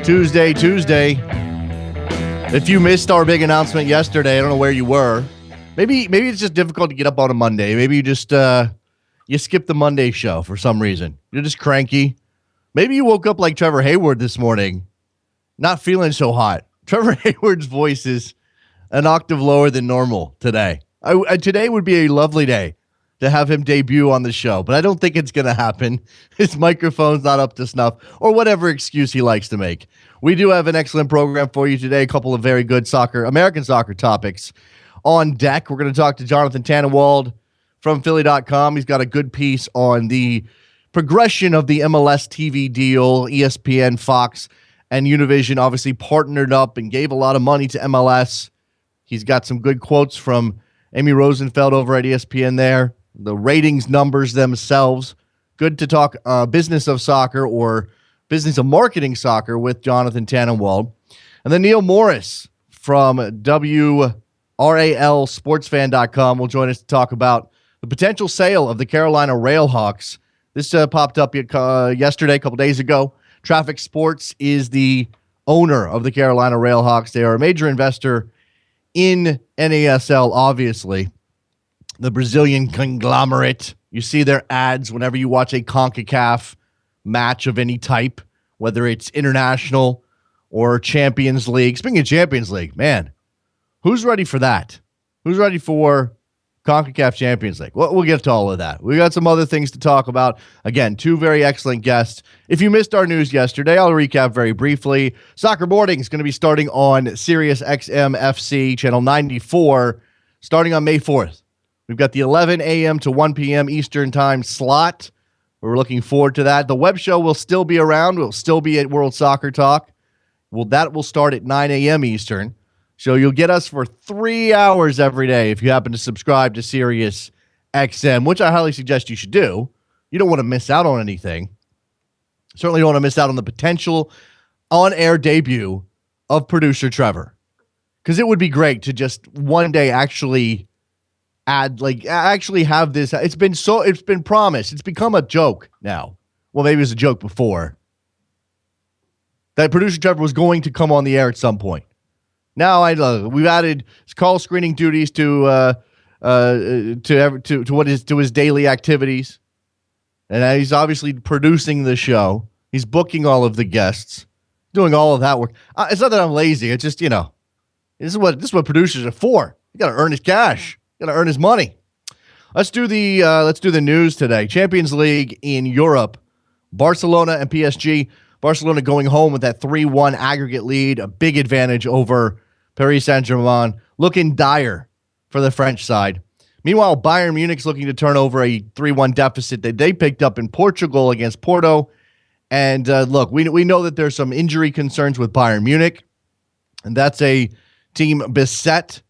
Tuesday. If you missed our big announcement yesterday, I don't know where you were. Maybe it's just difficult to get up on a Monday. Maybe you just you skipped the Monday show for some reason. You're just cranky. Maybe you woke up like Trevor Hayward this morning, not feeling so hot. Trevor Hayward's voice is an octave lower than normal today. Today would be a lovely day to have him debut on the show, but I don't think it's going to happen. His microphone's not up to snuff, or whatever excuse he likes to make. We do have an excellent program for you today. A couple of very good American soccer topics on deck. We're going to talk to Jonathan Tannenwald from Philly.com. He's got a good piece on the progression of the MLS TV deal. ESPN, Fox, and Univision obviously partnered up and gave a lot of money to MLS. He's got some good quotes from Amy Rosenfeld over at ESPN there. The ratings numbers themselves. Good to talk business of soccer or business of marketing soccer with Jonathan Tannenwald. And then Neil Morris from WRALSportsFan.com will join us to talk about the potential sale of the Carolina Railhawks. This popped up yesterday, a couple days ago. Traffic Sports is the owner of the Carolina Railhawks. They are a major investor in NASL, obviously. The Brazilian conglomerate. You see their ads whenever you watch a CONCACAF match of any type, whether it's international or Champions League. Speaking of Champions League, man, who's ready for that? Who's ready for CONCACAF Champions League? Well, we'll get to all of that. We got some other things to talk about. Again, two very excellent guests. If you missed our news yesterday, I'll recap very briefly. Soccer Boarding is going to be starting on Sirius XM FC channel 94 starting on May 4th. We've got the 11 a.m. to 1 p.m. Eastern time slot. We're looking forward to that. The web show will still be around. We'll still be at World Soccer Talk. That will start at 9 a.m. Eastern. So you'll get us for 3 hours every day if you happen to subscribe to Sirius XM, which I highly suggest you should do. You don't want to miss out on anything. Certainly don't want to miss out on the potential on-air debut of producer Trevor. Because it would be great to just one day actually have this. It's been promised. It's become a joke now. Well, maybe it was a joke before. That producer Trevor was going to come on the air at some point. Now we've added call screening duties to his daily activities, and he's obviously producing the show. He's booking all of the guests, doing all of that work. It's not that I'm lazy. It's just this is what producers are for. You got to earn his cash. You got to earn his money. Let's do the news today. Champions League in Europe. Barcelona and PSG. Barcelona going home with that 3-1 aggregate lead, a big advantage over Paris Saint-Germain. Looking dire for the French side. Meanwhile, Bayern Munich's looking to turn over a 3-1 deficit that they picked up in Portugal against Porto. And look, we know that there's some injury concerns with Bayern Munich, and that's a team beset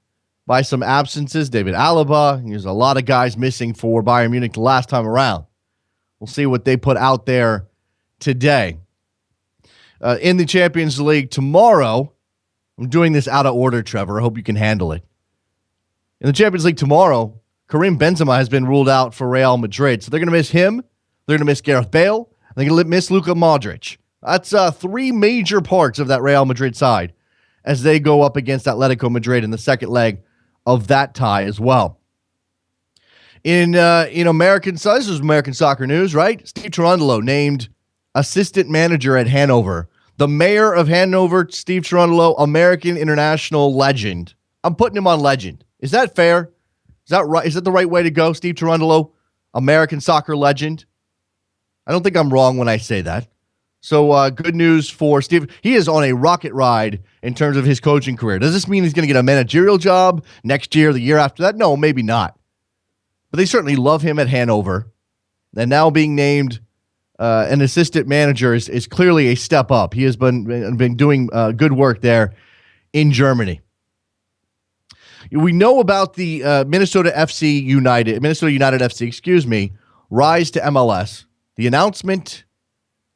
by some absences. David Alaba, there's a lot of guys missing for Bayern Munich the last time around. We'll see what they put out there today. In the Champions League tomorrow, I'm doing this out of order, Trevor. I hope you can handle it. In the Champions League tomorrow, Karim Benzema has been ruled out for Real Madrid. So they're going to miss him. They're going to miss Gareth Bale. They're going to miss Luka Modric. That's three major parts of that Real Madrid side as they go up against Atletico Madrid in the second leg of that tie as well. In American, so this is American soccer news, right? Steve Cherundolo named assistant manager at Hanover. The mayor of Hanover, Steve Cherundolo, American international legend. I'm putting him on legend. Is that fair? Is that right? Is that the right way to go, Steve Cherundolo, American soccer legend? I don't think I'm wrong when I say that. So good news for Steve. He is on a rocket ride in terms of his coaching career. Does this mean he's going to get a managerial job next year, the year after that? No, maybe not. But they certainly love him at Hanover. And now being named an assistant manager is clearly a step up. He has been doing good work there in Germany. We know about the Minnesota United FC, rise to MLS. The announcement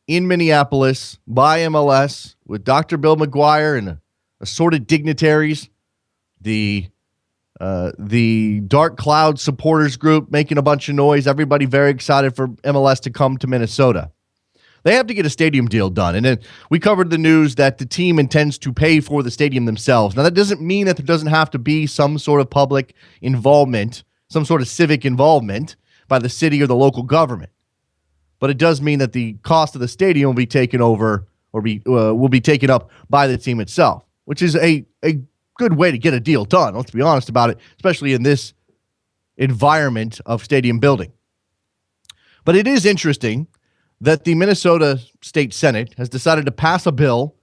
in Minneapolis by MLS with Dr. Bill McGuire and assorted dignitaries, the Dark Cloud supporters group making a bunch of noise. Everybody very excited for MLS to come to Minnesota. They have to get a stadium deal done. And then we covered the news that the team intends to pay for the stadium themselves. Now, that doesn't mean that there doesn't have to be some sort of public involvement, some sort of civic involvement by the city or the local government. But it does mean that the cost of the stadium will be taken over or will be taken up by the team itself, which is a good way to get a deal done. Let's be honest about it, especially in this environment of stadium building. But it is interesting that the Minnesota State Senate has decided to pass a bill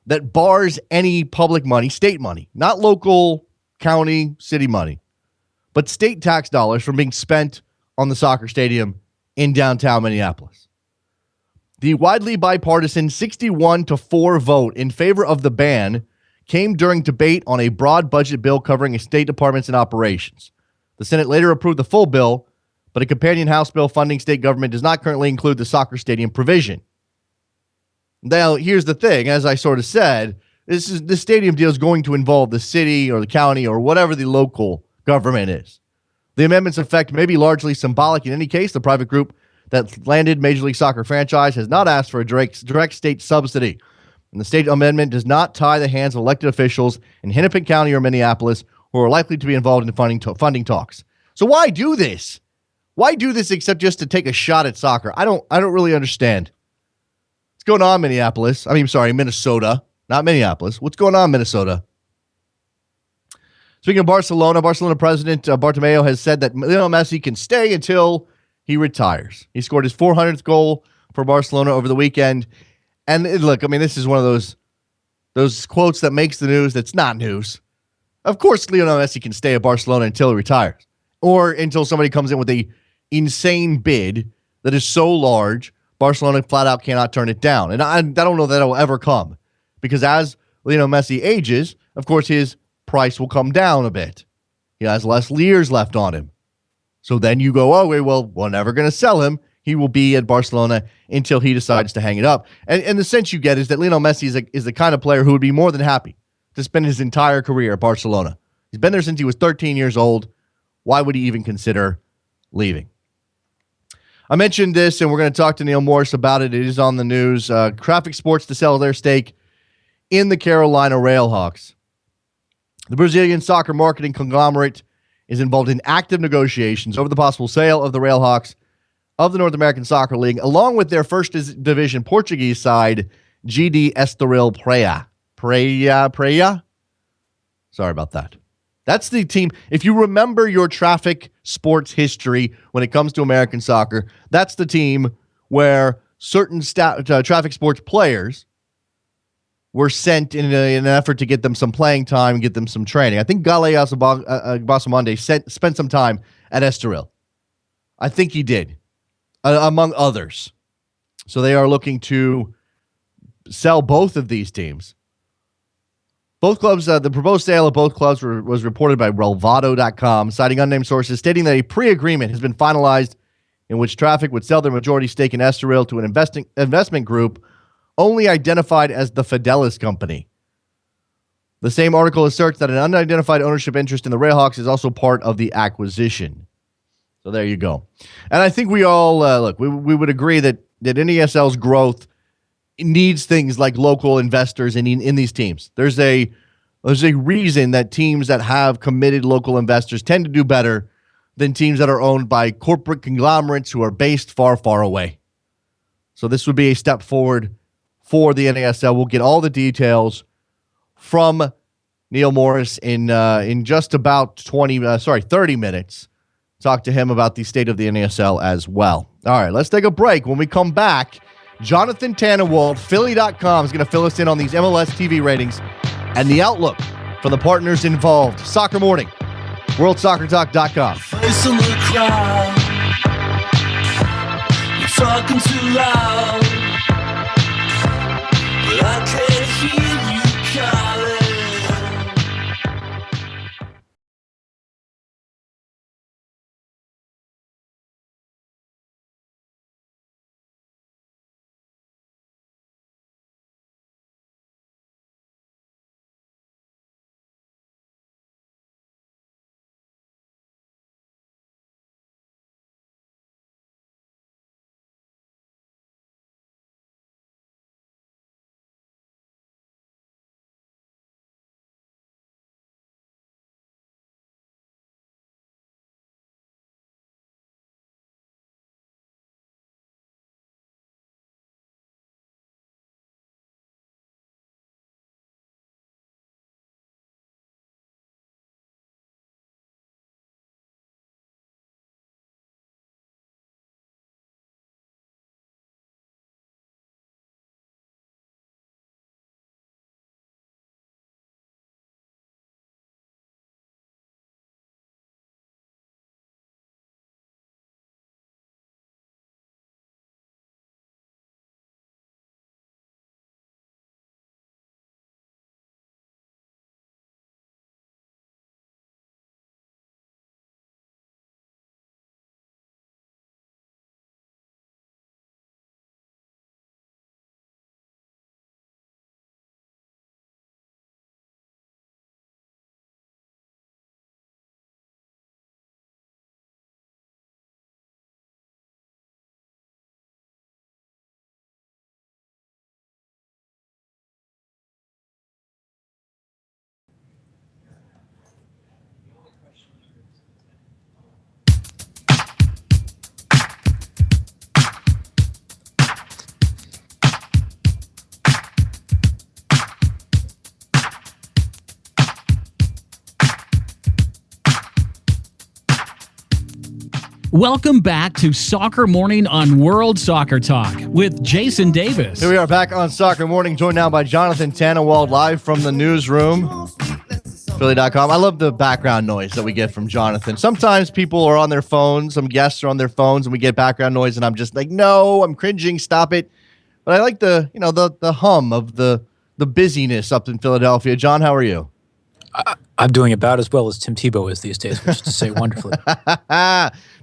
that bars any public money, state money, not local, county, city money, but state tax dollars from being spent on the soccer stadium in downtown Minneapolis. The widely bipartisan 61-4 vote in favor of the ban came during debate on a broad budget bill covering state departments and operations. The Senate later approved the full bill, but a companion House bill funding state government does not currently include the soccer stadium provision. Now, here's the thing. As I sort of said, this stadium deal is going to involve the city or the county or whatever the local government is. The amendment's effect may be largely symbolic. In any case, the private group that landed Major League Soccer franchise has not asked for a direct state subsidy. And the state amendment does not tie the hands of elected officials in Hennepin County or Minneapolis who are likely to be involved in funding talks. So why do this? Why do this except just to take a shot at soccer? I don't really understand. What's going on, Minnesota, not Minneapolis. What's going on, Minnesota? Speaking of Barcelona president Bartomeu has said that Lionel Messi can stay until he retires. He scored his 400th goal for Barcelona over the weekend. And look, this is one of those quotes that makes the news that's not news. Of course, Lionel Messi can stay at Barcelona until he retires or until somebody comes in with a insane bid that is so large, Barcelona flat out cannot turn it down. And I don't know that it will ever come because as Lionel Messi ages, of course, his price will come down a bit. He has less years left on him. So then you go, we're never going to sell him. He will be at Barcelona until he decides to hang it up. And the sense you get is that Lionel Messi is the kind of player who would be more than happy to spend his entire career at Barcelona. He's been there since he was 13 years old. Why would he even consider leaving? I mentioned this, and we're going to talk to Neil Morris about it. It is on the news. Traffic Sports to sell their stake in the Carolina Railhawks. The Brazilian soccer marketing conglomerate is involved in active negotiations over the possible sale of the Railhawks of the North American Soccer League, along with their first division Portuguese side, GD Estoril Praia. Praia? Sorry about that. That's the team. If you remember your traffic sports history when it comes to American soccer, that's the team where certain traffic sports players were sent in an effort to get them some playing time and get them some training. I think Gale Basamonde spent some time at Estoril. I think he did, among others. So they are looking to sell both of these teams. Both clubs, the proposed sale of both clubs was reported by Relvado.com, citing unnamed sources stating that a pre-agreement has been finalized in which Traffic would sell their majority stake in Estoril to an investment group only identified as the Fidelis Company. The same article asserts that an unidentified ownership interest in the Railhawks is also part of the acquisition. So there you go. And I think we all, we would agree that NESL's growth needs things like local investors in these teams. There's a reason that teams that have committed local investors tend to do better than teams that are owned by corporate conglomerates who are based far, far away. So this would be a step forward for the NASL. We'll get all the details from Neil Morris in just about 30 minutes. Talk to him about the state of the NASL as well. All right, let's take a break. When we come back, Jonathan Tannenwald, Philly.com, is going to fill us in on these MLS TV ratings and the outlook from the partners involved. Soccer Morning, WorldSoccerTalk.com. Face in the crowd, you're talking too loud, but I can't hear. Welcome back to Soccer Morning on World Soccer Talk with Jason Davis. Here we are back on Soccer Morning, joined now by Jonathan Tannenwald, live from the newsroom, Philly.com. I love the background noise that we get from Jonathan. Sometimes people are on their phones, some guests are on their phones, and we get background noise, and I'm just like, no, I'm cringing, stop it. But I like the hum of the busyness up in Philadelphia. John, how are you? I'm doing about as well as Tim Tebow is these days, which is to say wonderfully.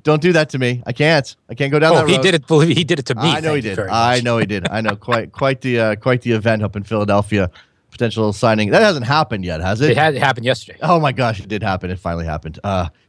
Don't do that to me. I can't go down that road. He did it. Believe me, he did it to me. I know he did. I know he did. I know quite the event up in Philadelphia. Potential signing that hasn't happened yet, has it? It had happened yesterday. Oh my gosh, it did happen. It finally happened.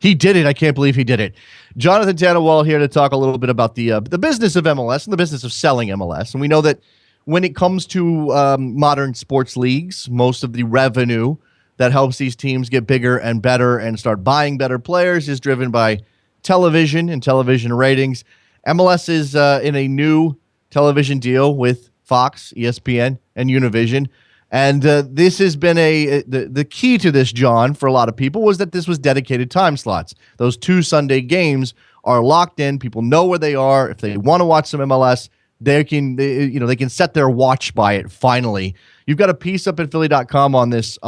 He did it. I can't believe he did it. Jonathan Tannenwald here to talk a little bit about the business of MLS and the business of selling MLS. And we know that when it comes to modern sports leagues, most of the revenue that helps these teams get bigger and better and start buying better players is driven by television and television ratings. MLS is in a new television deal with Fox, ESPN, and Univision. And this has been the key to this, John, for a lot of people was that this was dedicated time slots. Those 2 Sunday games are locked in. People know where they are. If they want to watch some MLS, they can set their watch by it finally. You've got a piece up at Philly.com on this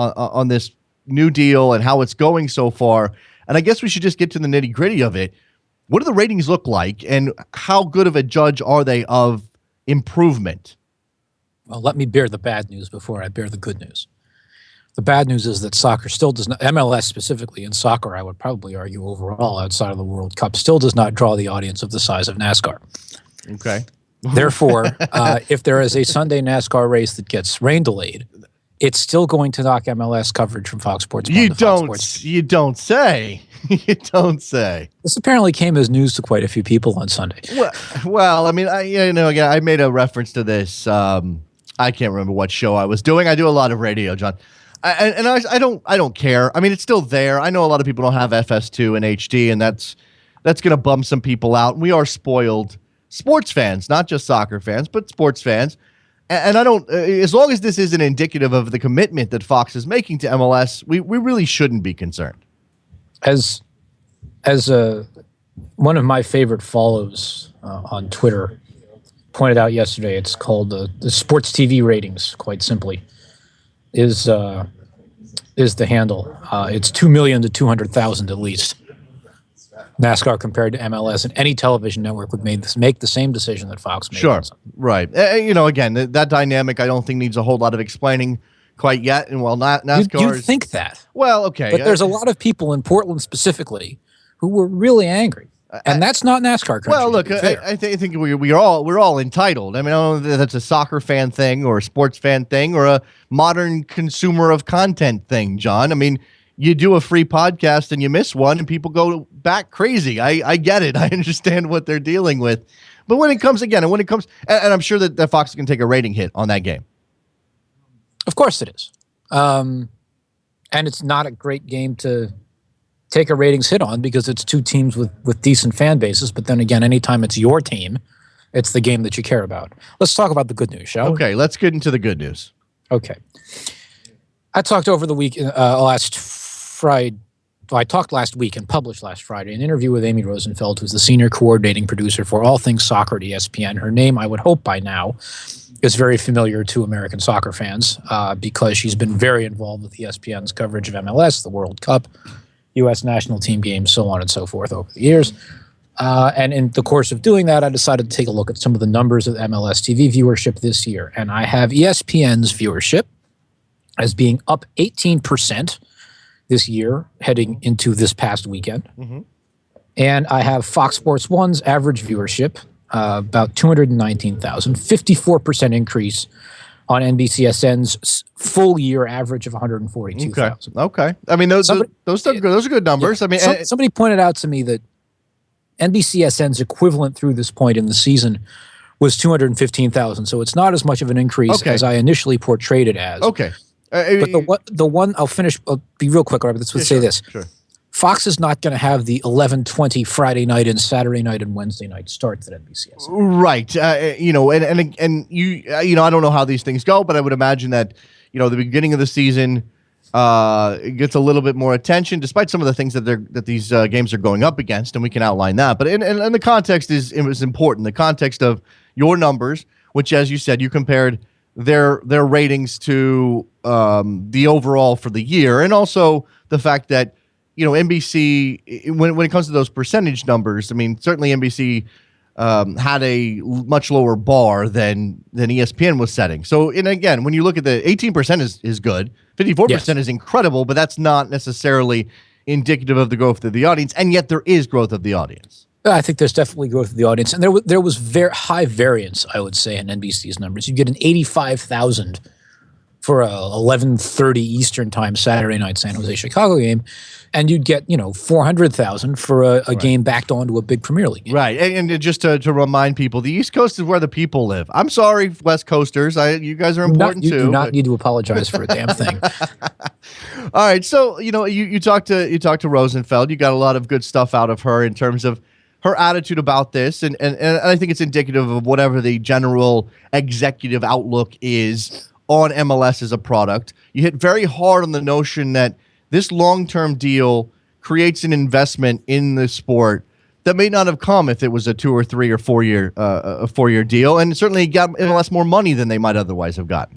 new deal and how it's going so far. And I guess we should just get to the nitty-gritty of it. What do the ratings look like, and how good of a judge are they of improvement? Well, let me bear the bad news before I bear the good news. The bad news is that soccer still does not, MLS specifically, and soccer, I would probably argue overall outside of the World Cup, still does not draw the audience of the size of NASCAR. Okay. Therefore, if there is a Sunday NASCAR race that gets rain delayed, it's still going to knock MLS coverage from Fox Sports. You don't say. You don't say. This apparently came as news to quite a few people on Sunday. Well, I mean, I made a reference to this. I can't remember what show I was doing. I do a lot of radio, John, and I don't care. I mean, it's still there. I know a lot of people don't have FS2 and HD, and that's going to bum some people out. We are spoiled sports fans, not just soccer fans, but sports fans. And I don't, as long as this isn't indicative of the commitment that Fox is making to MLS, we really shouldn't be concerned. As one of my favorite follows on Twitter pointed out yesterday, it's called the sports TV ratings, quite simply, is the handle. It's 2 million to 200,000 at least. NASCAR compared to MLS, and any television network would make the same decision that Fox made. Sure, right. Again, that dynamic I don't think needs a whole lot of explaining quite yet. And while NASCAR, you think that? Well, okay, but there's a lot of people in Portland specifically who were really angry, and that's not NASCAR country. Well, look, I think we're all entitled. I mean, I don't know if that's a soccer fan thing or a sports fan thing or a modern consumer of content thing, John. I mean, you do a free podcast and you miss one and people go back crazy. I get it. I understand what they're dealing with. But when it comes, and I'm sure that Fox can take a rating hit on that game. Of course it is. And it's not a great game to take a ratings hit on because it's 2 teams with decent fan bases. But then again, anytime it's your team, it's the game that you care about. Let's talk about the good news, shall we? Okay, let's get into the good news. Okay. I talked over the week, last Friday. Well, I talked last week and published last Friday an interview with Amy Rosenfeld, who's the senior coordinating producer for all things soccer at ESPN. Her name, I would hope by now, is very familiar to American soccer fans because she's been very involved with ESPN's coverage of MLS, the World Cup, U.S. national team games, so on and so forth over the years. And in the course of doing that, I decided to take a look at some of the numbers of MLS TV viewership this year. And I have ESPN's viewership as being up 18% this year, heading into this past weekend. Mm-hmm. And I have Fox Sports 1's average viewership, about 219,000, 54% increase on NBCSN's full year average of 142,000. Okay. I mean, those are good numbers. Yeah, I mean, somebody pointed out to me that NBCSN's equivalent through this point in the season was 215,000. So it's not as much of an increase as I initially portrayed it as. Okay. But the one I'll be real quick, Robert. Let's say this. Sure. Fox is not going to have the 11:20 Friday night and Saturday night and Wednesday night starts at NBCSN. Right. And you I don't know how these things go, but I would imagine that, the beginning of the season, It gets a little bit more attention, despite some of the things that these games are going up against, and we can outline that. But and the context is important. The context of your numbers, which, as you said, you compared their ratings to the overall for the year, and also the fact that NBC, when it comes to those percentage numbers, I mean, certainly NBC had a much lower bar than ESPN was setting. So, and again, when you look at the 18% is good, 54% is incredible, but that's not necessarily indicative of the growth of the audience, and yet there is growth of the audience. I think there's definitely growth of the audience, and there was very high variance, I would say, in NBC's numbers. You get an 85,000 for a 11:30 Eastern time Saturday night San Jose Chicago game, and you'd get 400,000 for a game backed onto a big Premier League game. Right, and just to remind people, the East Coast is where the people live. I'm sorry, West Coasters, you guys are important too. You do not need to apologize for a damn thing. All right, so you talked to Rosenfeld. You got a lot of good stuff out of her in terms of her attitude about this, and I think it's indicative of whatever the general executive outlook is on MLS as a product. You hit very hard on the notion that this long-term deal creates an investment in the sport that may not have come if it was a 2 or 3 or 4 year a 4-year deal, and certainly got MLS more money than they might otherwise have gotten.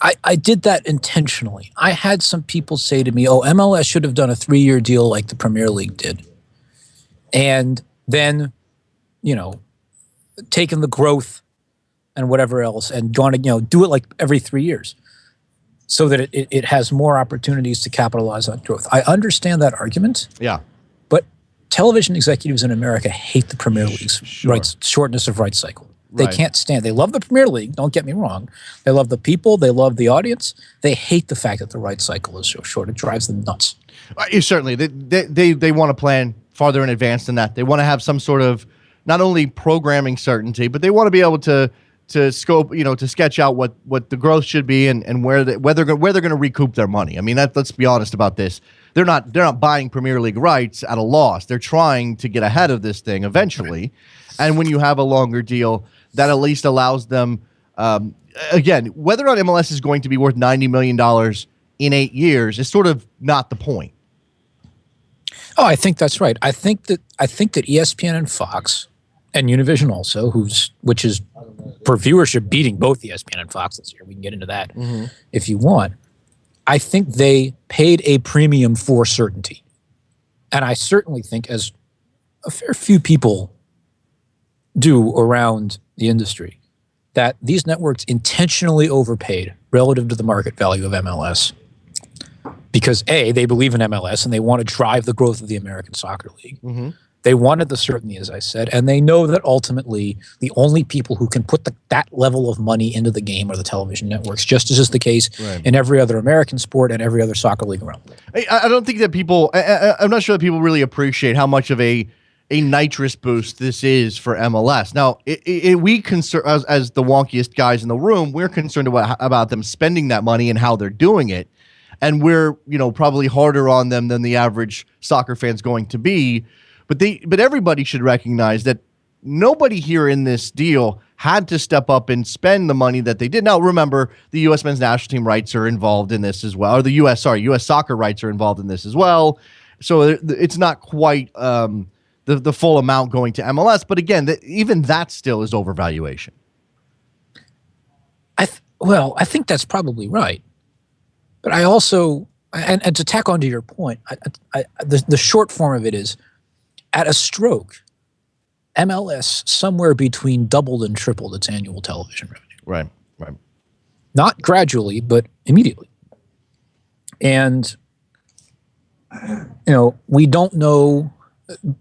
I did that intentionally. I had some people say to me, "Oh, MLS should have done a 3-year deal like the Premier League did," and then, taken the growth and whatever else and gone to do it like every 3 years, so that it has more opportunities to capitalize on growth. I understand that argument. Yeah. But television executives in America hate the Premier League's shortness of rights cycle. They can't stand. They love the Premier League. Don't get me wrong. They love the people. They love the audience. They hate the fact that the rights cycle is so short. It drives them nuts. Certainly, they want to plan farther in advance than that. They want to have some sort of not only programming certainty, but they want to be able to scope, to sketch out what the growth should be and where they're going to recoup their money. I mean, let's be honest about this. They're not buying Premier League rights at a loss. They're trying to get ahead of this thing eventually. And when you have a longer deal, that at least allows them, again, whether or not MLS is going to be worth $90 million in 8 years is sort of not the point. Oh, I think that's right. I think that ESPN and Fox and Univision also, which is for viewership beating both ESPN and Fox this year. We can get into that if you want. I think they paid a premium for certainty. And I certainly think, as a fair few people do around the industry, that these networks intentionally overpaid relative to the market value of MLS. Because A, they believe in MLS and they want to drive the growth of the American Soccer League. Mm-hmm. They wanted the certainty, as I said, and they know that ultimately the only people who can put that level of money into the game are the television networks, just as is the case in every other American sport and every other soccer league around. I don't think that people – I'm not sure that people really appreciate how much of a nitrous boost this is for MLS. Now, we concern as the wonkiest guys in the room, we're concerned about them spending that money and how they're doing it. And we're, probably harder on them than the average soccer fan's going to be. But everybody should recognize that nobody here in this deal had to step up and spend the money that they did. Now, remember, the U.S. men's national team rights are involved in this as well, or the U.S. soccer rights are involved in this as well. So it's not quite the full amount going to MLS. But again, even that still is overvaluation. I think that's probably right. But I also, and to tack onto your point, the short form of it is, at a stroke, MLS somewhere between doubled and tripled its annual television revenue. Right. Not gradually, but immediately. And, we don't know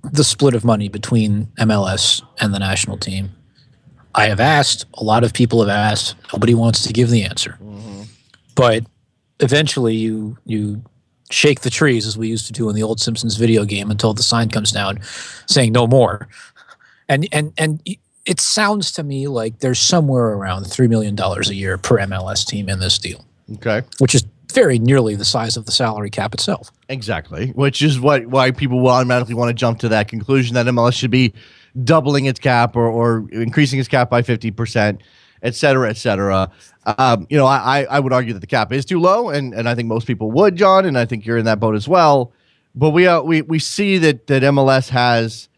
the split of money between MLS and the national team. I have asked, a lot of people have asked, nobody wants to give the answer. Mm-hmm. But eventually you shake the trees, as we used to do in the old Simpsons video game, until the sign comes down saying no more. And it sounds to me like there's somewhere around $3 million a year per MLS team in this deal. Okay. Which is very nearly the size of the salary cap itself. Exactly. Which is why people will automatically want to jump to that conclusion that MLS should be doubling its cap or increasing its cap by 50%. et cetera, et cetera. I would argue that the cap is too low, and I think most people would, John, and I think you're in that boat as well. But we see that MLS has,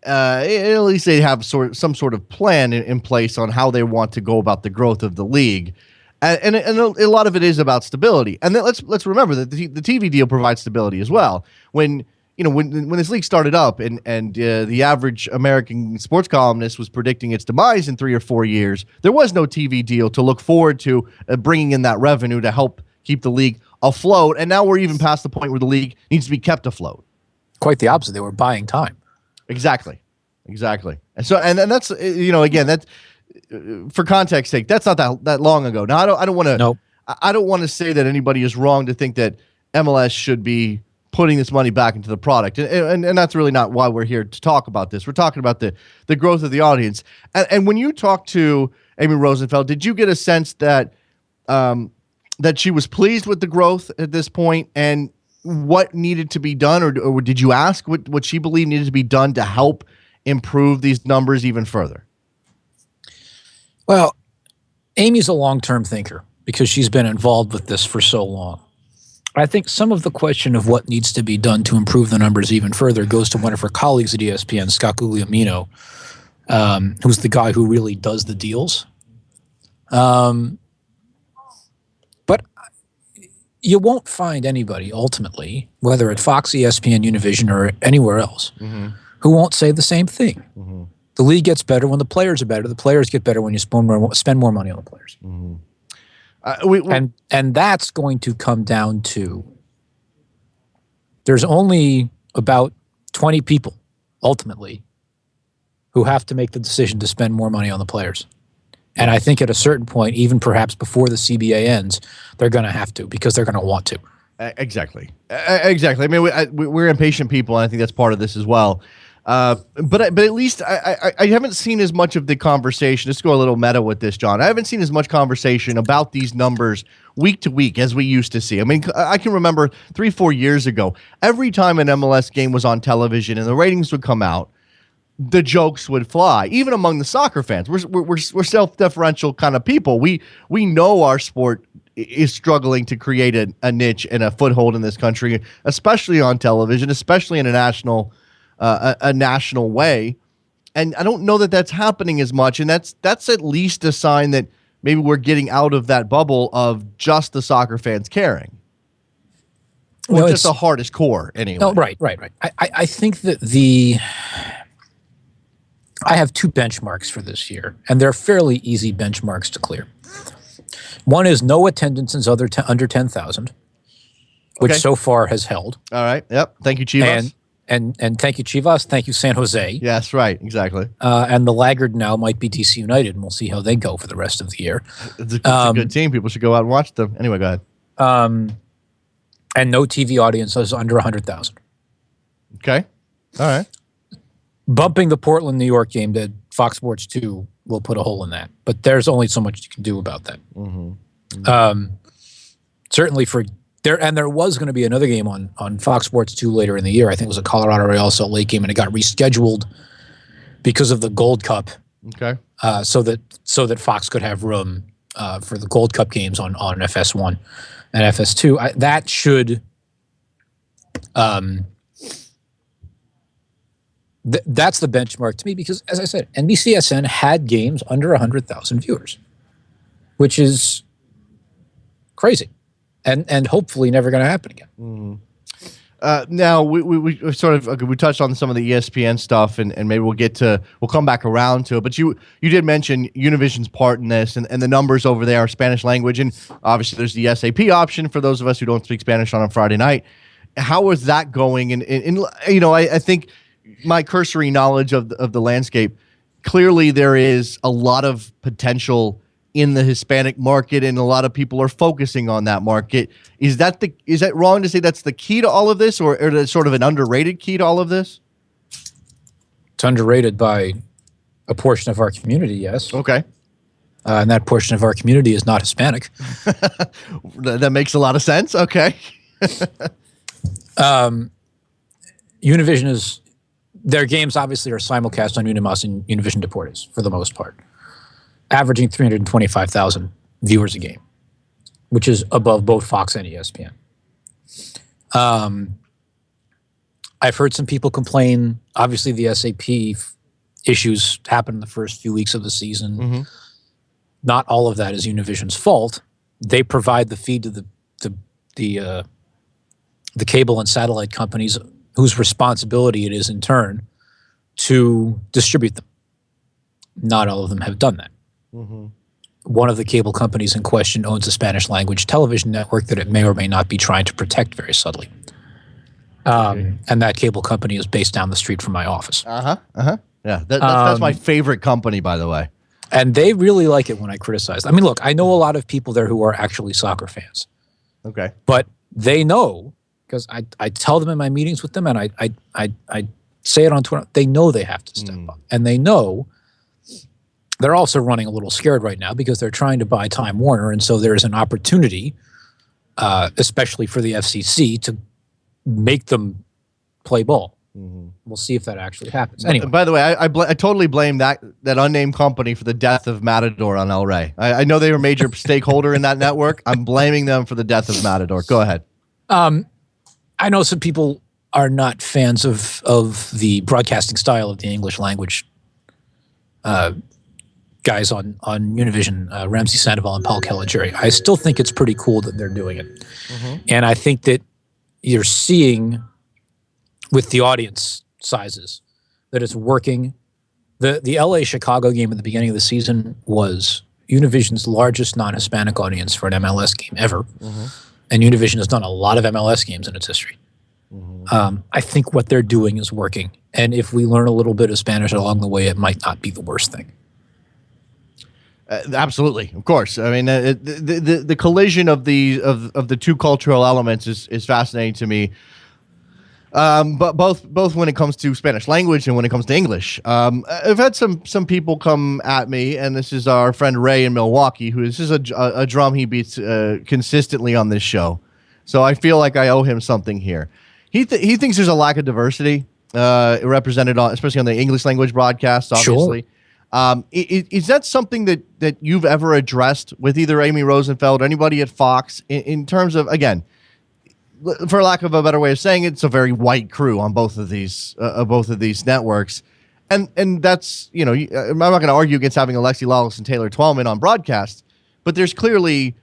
at least they have some sort of plan in place on how they want to go about the growth of the league. And a lot of it is about stability. And then let's remember that the TV deal provides stability as well. When this league started up and the average American sports columnist was predicting its demise in 3 or 4 years, there was no TV deal to look forward to bringing in that revenue to help keep the league afloat. And now we're even past the point where the league needs to be kept afloat. Quite the opposite. They were buying time. Exactly. And so and that's again, that's for context sake, that's not that long ago. Now I don't want to Nope. I don't want to say that anybody is wrong to think that MLS should be putting this money back into the product. And that's really not why we're here to talk about this. We're talking about the growth of the audience. And when you talked to Amy Rosenfeld, did you get a sense that that she was pleased with the growth at this point and what needed to be done, or did you ask what she believed needed to be done to help improve these numbers even further? Well, Amy's a long-term thinker because she's been involved with this for so long. I think some of the question of what needs to be done to improve the numbers even further goes to one of her colleagues at ESPN, Scott Guglielmino, who's the guy who really does the deals. But you won't find anybody ultimately, whether at Fox, ESPN, Univision, or anywhere else, who won't say the same thing. Mm-hmm. The league gets better when the players are better. The players get better when you spend more money on the players. Mm-hmm. And that's going to come down to there's only about 20 people ultimately who have to make the decision to spend more money on the players. And I think at a certain point, even perhaps before the CBA ends, they're going to have to because they're going to want to. Exactly. I mean, we're impatient people, and I think that's part of this as well. But at least I haven't seen as much of the conversation. Let's go a little meta with this, John. I haven't seen as much conversation about these numbers week to week as we used to see. I mean, I can remember 3-4 years ago, every time an MLS game was on television and the ratings would come out, the jokes would fly, even among the soccer fans. We're self-deferential kind of people. We know our sport is struggling to create a niche and a foothold in this country, especially on television, especially in a national way. And I don't know that that's happening as much. And that's at least a sign that maybe we're getting out of that bubble of just the soccer fans caring. Or just the hardest core, anyway. No, right. I think that I have 2 benchmarks for this year, and they're fairly easy benchmarks to clear. One is no attendance is under 10,000, which so far has held. All right. Yep. Thank you, Chivas. And thank you, Chivas. Thank you, San Jose. Yes, right. Exactly. And the laggard now might be DC United, and we'll see how they go for the rest of the year. It's a good team. People should go out and watch them. Anyway, go ahead. And no TV audience is under 100,000. Okay. All right. Bumping the Portland-New York game to Fox Sports 2 will put a hole in that. But there's only so much you can do about that. Certainly there was going to be another game on Fox Sports 2 later in the year. I think it was a Colorado Real Salt Lake game, and it got rescheduled because of the Gold Cup. Okay. So that Fox could have room for the Gold Cup games on FS1 and FS2. That should that's the benchmark to me because, as I said, NBCSN had games under 100,000 viewers, which is crazy, and hopefully never going to happen again. Now we sort of we touched on some of the ESPN stuff, and maybe we'll come back around to it. But you did mention Univision's part in this, and the numbers over there are Spanish language, and obviously there's the SAP option for those of us who don't speak Spanish on a Friday night. How is that going? And I think my cursory knowledge of the landscape, clearly there is a lot of potential in the Hispanic market, and a lot of people are focusing on that market. Is that wrong to say that's the key to all of this, or is it sort of an underrated key to all of this? It's underrated by a portion of our community, yes. Okay. And that portion of our community is not Hispanic. That makes a lot of sense. Okay. Univision their games obviously are simulcast on Unimas and Univision Deportes for the most part. averaging 325,000 viewers a game, which is above both Fox and ESPN. I've heard some people complain. Obviously, the SAP issues happened in the first few weeks of the season. Mm-hmm. Not all of that is Univision's fault. They provide the feed to the cable and satellite companies, whose responsibility it is in turn to distribute them. Not all of them have done that. Mm-hmm. One of the cable companies in question owns a Spanish language television network that it may or may not be trying to protect very subtly. And that cable company is based down the street from my office. Yeah, that's my favorite company, by the way. And they really like it when I criticize. I mean, look, I know a lot of people there who are actually soccer fans. Okay. But they know, because I tell them in my meetings with them, and I say it on Twitter, they know they have to step up. And they know they're also running a little scared right now because they're trying to buy Time Warner. And so there's an opportunity, especially for the FCC, to make them play ball. Mm-hmm. We'll see if that actually happens. Anyway, by the way, I totally blame that unnamed company for the death of Matador on El Rey. I know they were a major stakeholder in that network. I'm blaming them for the death of Matador. Go ahead. I know some people are not fans of the broadcasting style of the English language guys on Univision, Ramsey Sandoval and Paul Caligiuri. I still think it's pretty cool that they're doing it. Mm-hmm. And I think that you're seeing with the audience sizes that it's working. The LA-Chicago game at the beginning of the season was Univision's largest non-Hispanic audience for an MLS game ever. Mm-hmm. And Univision has done a lot of MLS games in its history. Mm-hmm. I think what they're doing is working. And if we learn a little bit of Spanish along the way, it might not be the worst thing. Absolutely, of course. I mean, the collision of the two cultural elements is fascinating to me. But both when it comes to Spanish language and when it comes to English. I've had some people come at me, and this is our friend Ray in Milwaukee, who this is a drum he beats consistently on this show. So I feel like I owe him something here. He thinks there's a lack of diversity represented on, especially on the English language broadcasts, obviously. Sure. Is that something that you've ever addressed with either Amy Rosenfeld or anybody at Fox in terms of, again, for lack of a better way of saying it, it's a very white crew on both of these networks, and that's, you know, I'm not going to argue against having Alexi Lawless and Taylor Twellman on broadcast, but there's clearly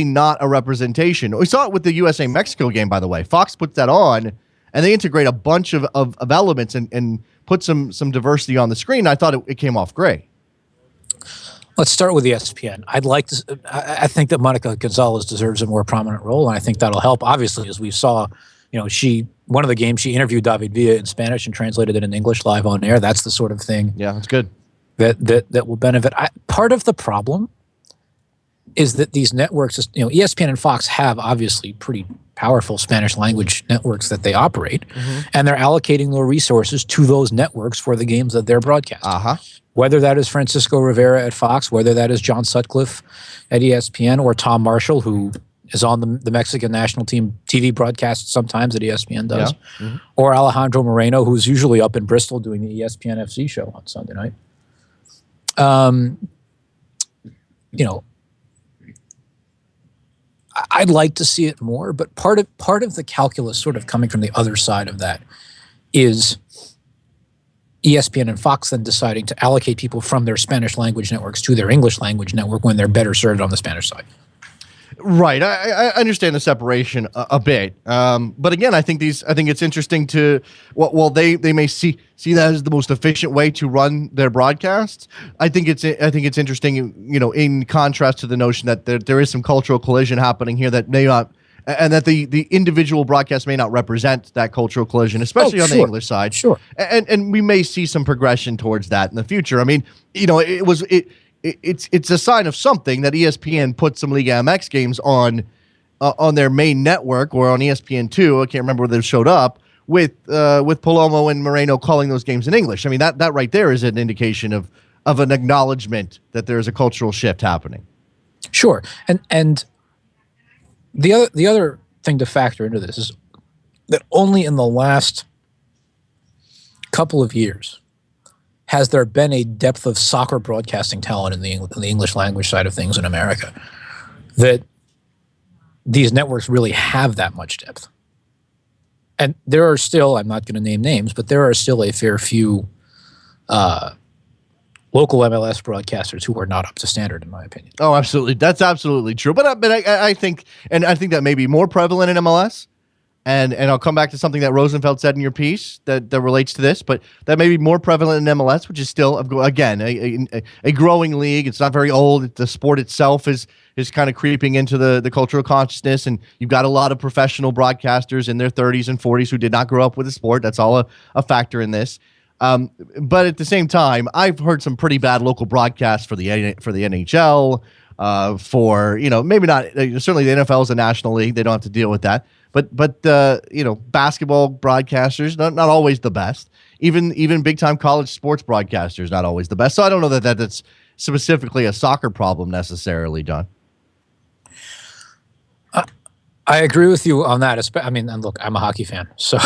not a representation. We saw it with the USA Mexico game, by the way. Fox puts that on, and they integrate a bunch of elements and put some diversity on the screen. I thought it came off great. Let's start with ESPN. I think that Monica Gonzalez deserves a more prominent role, and I think that'll help. Obviously, as we saw, you know, one of the games she interviewed David Villa in Spanish and translated it in English live on air. That's the sort of thing. Yeah, that's good. That will benefit. Part of the problem is that these networks, you know, ESPN and Fox have obviously pretty powerful Spanish language networks that they operate, and they're allocating their resources to those networks for the games that they're broadcasting. Whether that is Francisco Rivera at Fox, whether that is John Sutcliffe at ESPN, or Tom Marshall, who is on the Mexican national team TV broadcast sometimes that ESPN does, or Alejandro Moreno, who's usually up in Bristol doing the ESPN FC show on Sunday night. You know, I'd like to see it more, but part of the calculus sort of coming from the other side of that is ESPN and Fox then deciding to allocate people from their Spanish language networks to their English language network when they're better served on the Spanish side. Right. I understand the separation a bit. But again, I think it's interesting to, well, they may see that as the most efficient way to run their broadcasts. I think it's interesting, you know, in contrast to the notion that there is some cultural collision happening here that may not, and that the individual broadcast may not represent that cultural collision, especially on the English side. Sure. And we may see some progression towards that in the future. I mean, you know, it's a sign of something that ESPN put some Liga MX games on their main network or on ESPN2. I can't remember where they showed up with Palomo and Moreno calling those games in English. I mean, that right there is an indication of an acknowledgement that there is a cultural shift happening. Sure. And the other thing to factor into this is that only in the last couple of years has there been a depth of soccer broadcasting talent in the English language side of things in America that these networks really have that much depth. And there are still, I'm not going to name names, but there are still a fair few local MLS broadcasters who are not up to standard, in my opinion. Oh, absolutely. That's absolutely true. But I think that may be more prevalent in MLS. And I'll come back to something that Rosenfeld said in your piece that relates to this, but that may be more prevalent in MLS, which is still, again, a growing league. It's not very old. The sport itself is kind of creeping into the cultural consciousness, and you've got a lot of professional broadcasters in their 30s and 40s who did not grow up with the sport. That's all a factor in this. But at the same time, I've heard some pretty bad local broadcasts for the NHL, maybe not, certainly the NFL is a national league. They don't have to deal with that. But basketball broadcasters, not always the best. Even big time college sports broadcasters, not always the best. So I don't know that's specifically a soccer problem necessarily, John. I agree with you on that. I mean, and look, I'm a hockey fan, so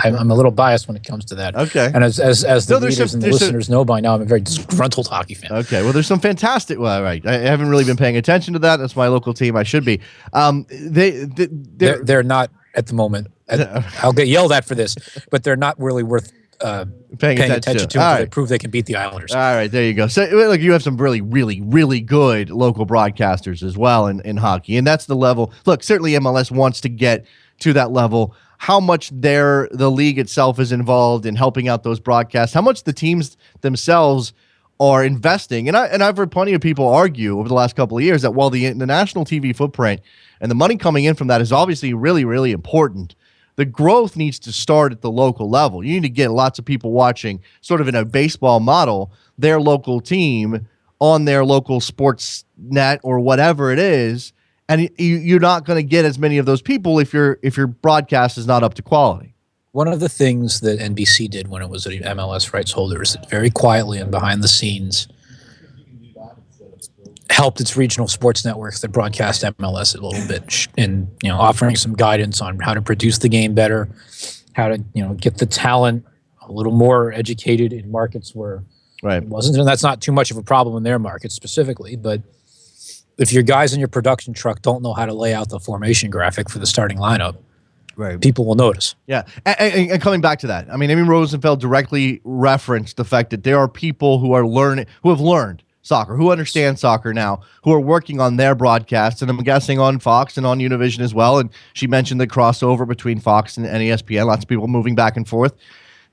I'm a little biased when it comes to that. Okay. And as the readers and the listeners know by now, I'm a very disgruntled hockey fan. Okay. Well, there's some fantastic. Well, right. I haven't really been paying attention to that. That's my local team. I should be. They're not at the moment. I'll get yelled at for this, but they're not really worth paying attention to until they prove they can beat the Islanders. All right, there you go. So look, you have some really, really, really good local broadcasters as well in hockey, and that's the level. Look, certainly MLS wants to get to that level. How much the league itself is involved in helping out those broadcasts, how much the teams themselves are investing. And I've heard plenty of people argue over the last couple of years that while the national TV footprint and the money coming in from that is obviously really, really important, the growth needs to start at the local level. You need to get lots of people watching, sort of in a baseball model, their local team on their local sports net or whatever it is, and you're not going to get as many of those people if your broadcast is not up to quality. One of the things that NBC did when it was an MLS rights holder is that very quietly and behind the scenes helped its regional sports networks that broadcast MLS a little bit, and offering some guidance on how to produce the game better, how to get the talent a little more educated in markets where it wasn't, and that's not too much of a problem in their market specifically. But if your guys in your production truck don't know how to lay out the formation graphic for the starting lineup, people will notice. Yeah, and coming back to that, I mean, Amy Rosenfeld directly referenced the fact that there are people who have learned soccer, who understand soccer now, who are working on their broadcasts, and I'm guessing on Fox and on Univision as well. And she mentioned the crossover between Fox and ESPN, lots of people moving back and forth.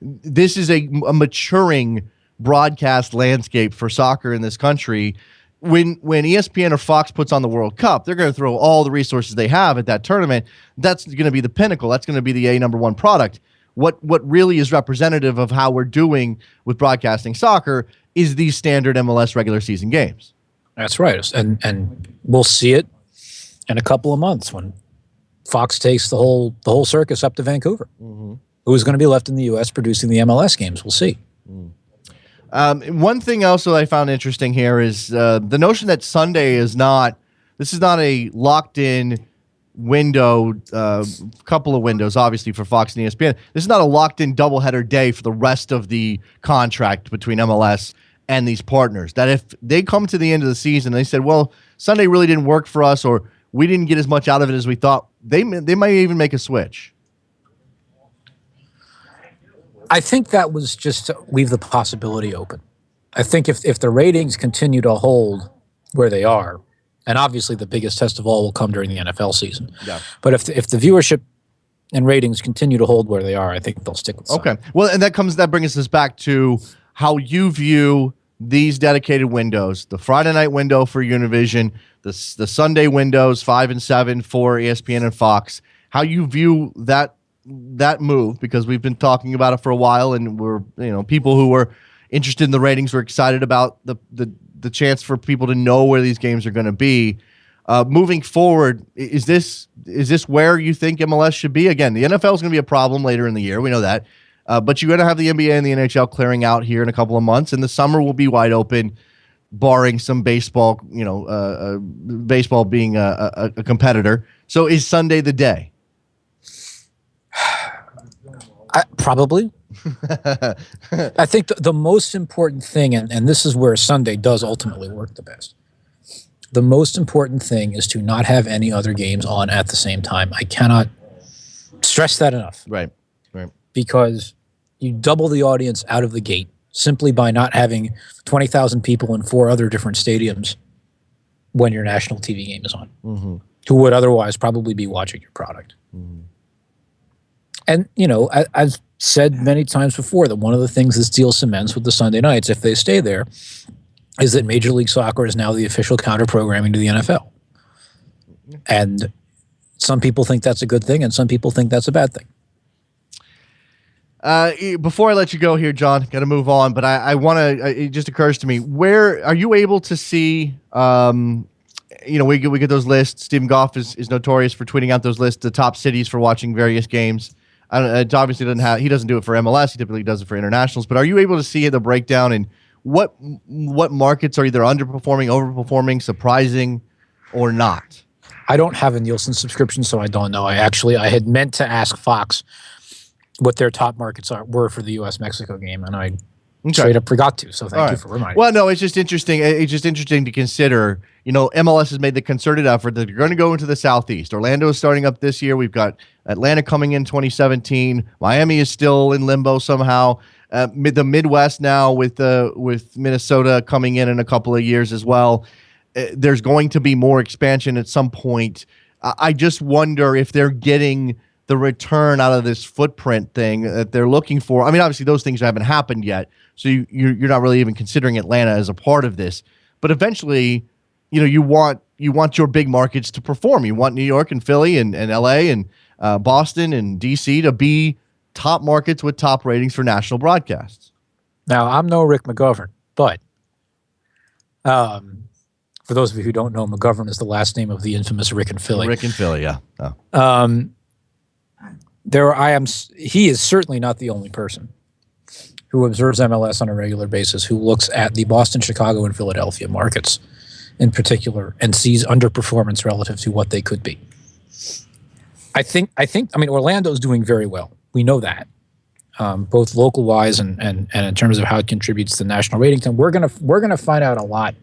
This is a maturing broadcast landscape for soccer in this country. When ESPN or Fox puts on the World Cup, they're going to throw all the resources they have at that tournament. That's going to be the pinnacle. That's going to be the number one product. What really is representative of how we're doing with broadcasting soccer is these standard MLS regular season games. That's right. And we'll see it in a couple of months when Fox takes the whole circus up to Vancouver. Mm-hmm. Who's going to be left in the U.S. producing the MLS games? We'll see. One thing else that I found interesting here is the notion that Sunday is not a locked-in window, couple of windows, obviously, for Fox and ESPN. This is not a locked-in doubleheader day for the rest of the contract between MLS and these partners. That if they come to the end of the season and they said, well, Sunday really didn't work for us, or we didn't get as much out of it as we thought, they might even make a switch. I think that was just to leave the possibility open. I think if the ratings continue to hold where they are, and obviously the biggest test of all will come during the NFL season. Yeah. But if the viewership and ratings continue to hold where they are, I think they'll stick with Sunday. Okay. Well, and that brings us back to how you view these dedicated windows: the Friday night window for Univision, the Sunday windows 5 and 7 for ESPN and Fox. How you view that move, because we've been talking about it for a while, and we're people who were interested in the ratings were excited about the chance for people to know where these games are going to be. Moving forward, is this where you think MLS should be? Again, the NFL is going to be a problem later in the year. We know that. But you're going to have the NBA and the NHL clearing out here in a couple of months, and the summer will be wide open, barring some baseball, baseball being a competitor. So is Sunday the day? Probably. I think the most important thing, and this is where Sunday does ultimately work the best, the most important thing is to not have any other games on at the same time. I cannot stress that enough. Right. Because you double the audience out of the gate simply by not having 20,000 people in 4 other different stadiums when your national TV game is on, who would otherwise probably be watching your product. And, I've said many times before that one of the things this deal cements with the Sunday nights, if they stay there, is that Major League Soccer is now the official counter-programming to the NFL. And some people think that's a good thing, and some people think that's a bad thing. Before I let you go here, John, got to move on, but I want to, it just occurs to me, where are you able to see, we get those lists. Stephen Goff is notorious for tweeting out those lists, the top cities for watching various games. It obviously he doesn't do it for MLS. He typically does it for internationals, but are you able to see the breakdown and what markets are either underperforming, overperforming, surprising, or not? I don't have a Nielsen subscription, so I don't know. I had meant to ask Fox what their top markets were for the U.S.-Mexico game, and I straight up forgot to. So thank you for reminding me. Well, no, it's just interesting. It's just interesting to consider. MLS has made the concerted effort that they're going to go into the Southeast. Orlando is starting up this year. We've got Atlanta coming in 2017. Miami is still in limbo somehow. The Midwest now with Minnesota coming in a couple of years as well. There's going to be more expansion at some point. I just wonder if they're getting the return out of this footprint thing that they're looking for. I mean, obviously those things haven't happened yet, so you're not really even considering Atlanta as a part of this. But eventually, you want your big markets to perform. You want New York and Philly and LA and Boston and DC to be top markets with top ratings for national broadcasts. Now, I'm no Rick McGovern, but for those of you who don't know, McGovern is the last name of the infamous Rick and Philly. Rick and Philly, yeah. Oh. He is certainly not the only person who observes MLS on a regular basis who looks at the Boston, Chicago, and Philadelphia markets in particular and sees underperformance relative to what they could be. I mean, Orlando's doing very well. We know that, both local wise and in terms of how it contributes to the national ratings. And we're gonna find out a lot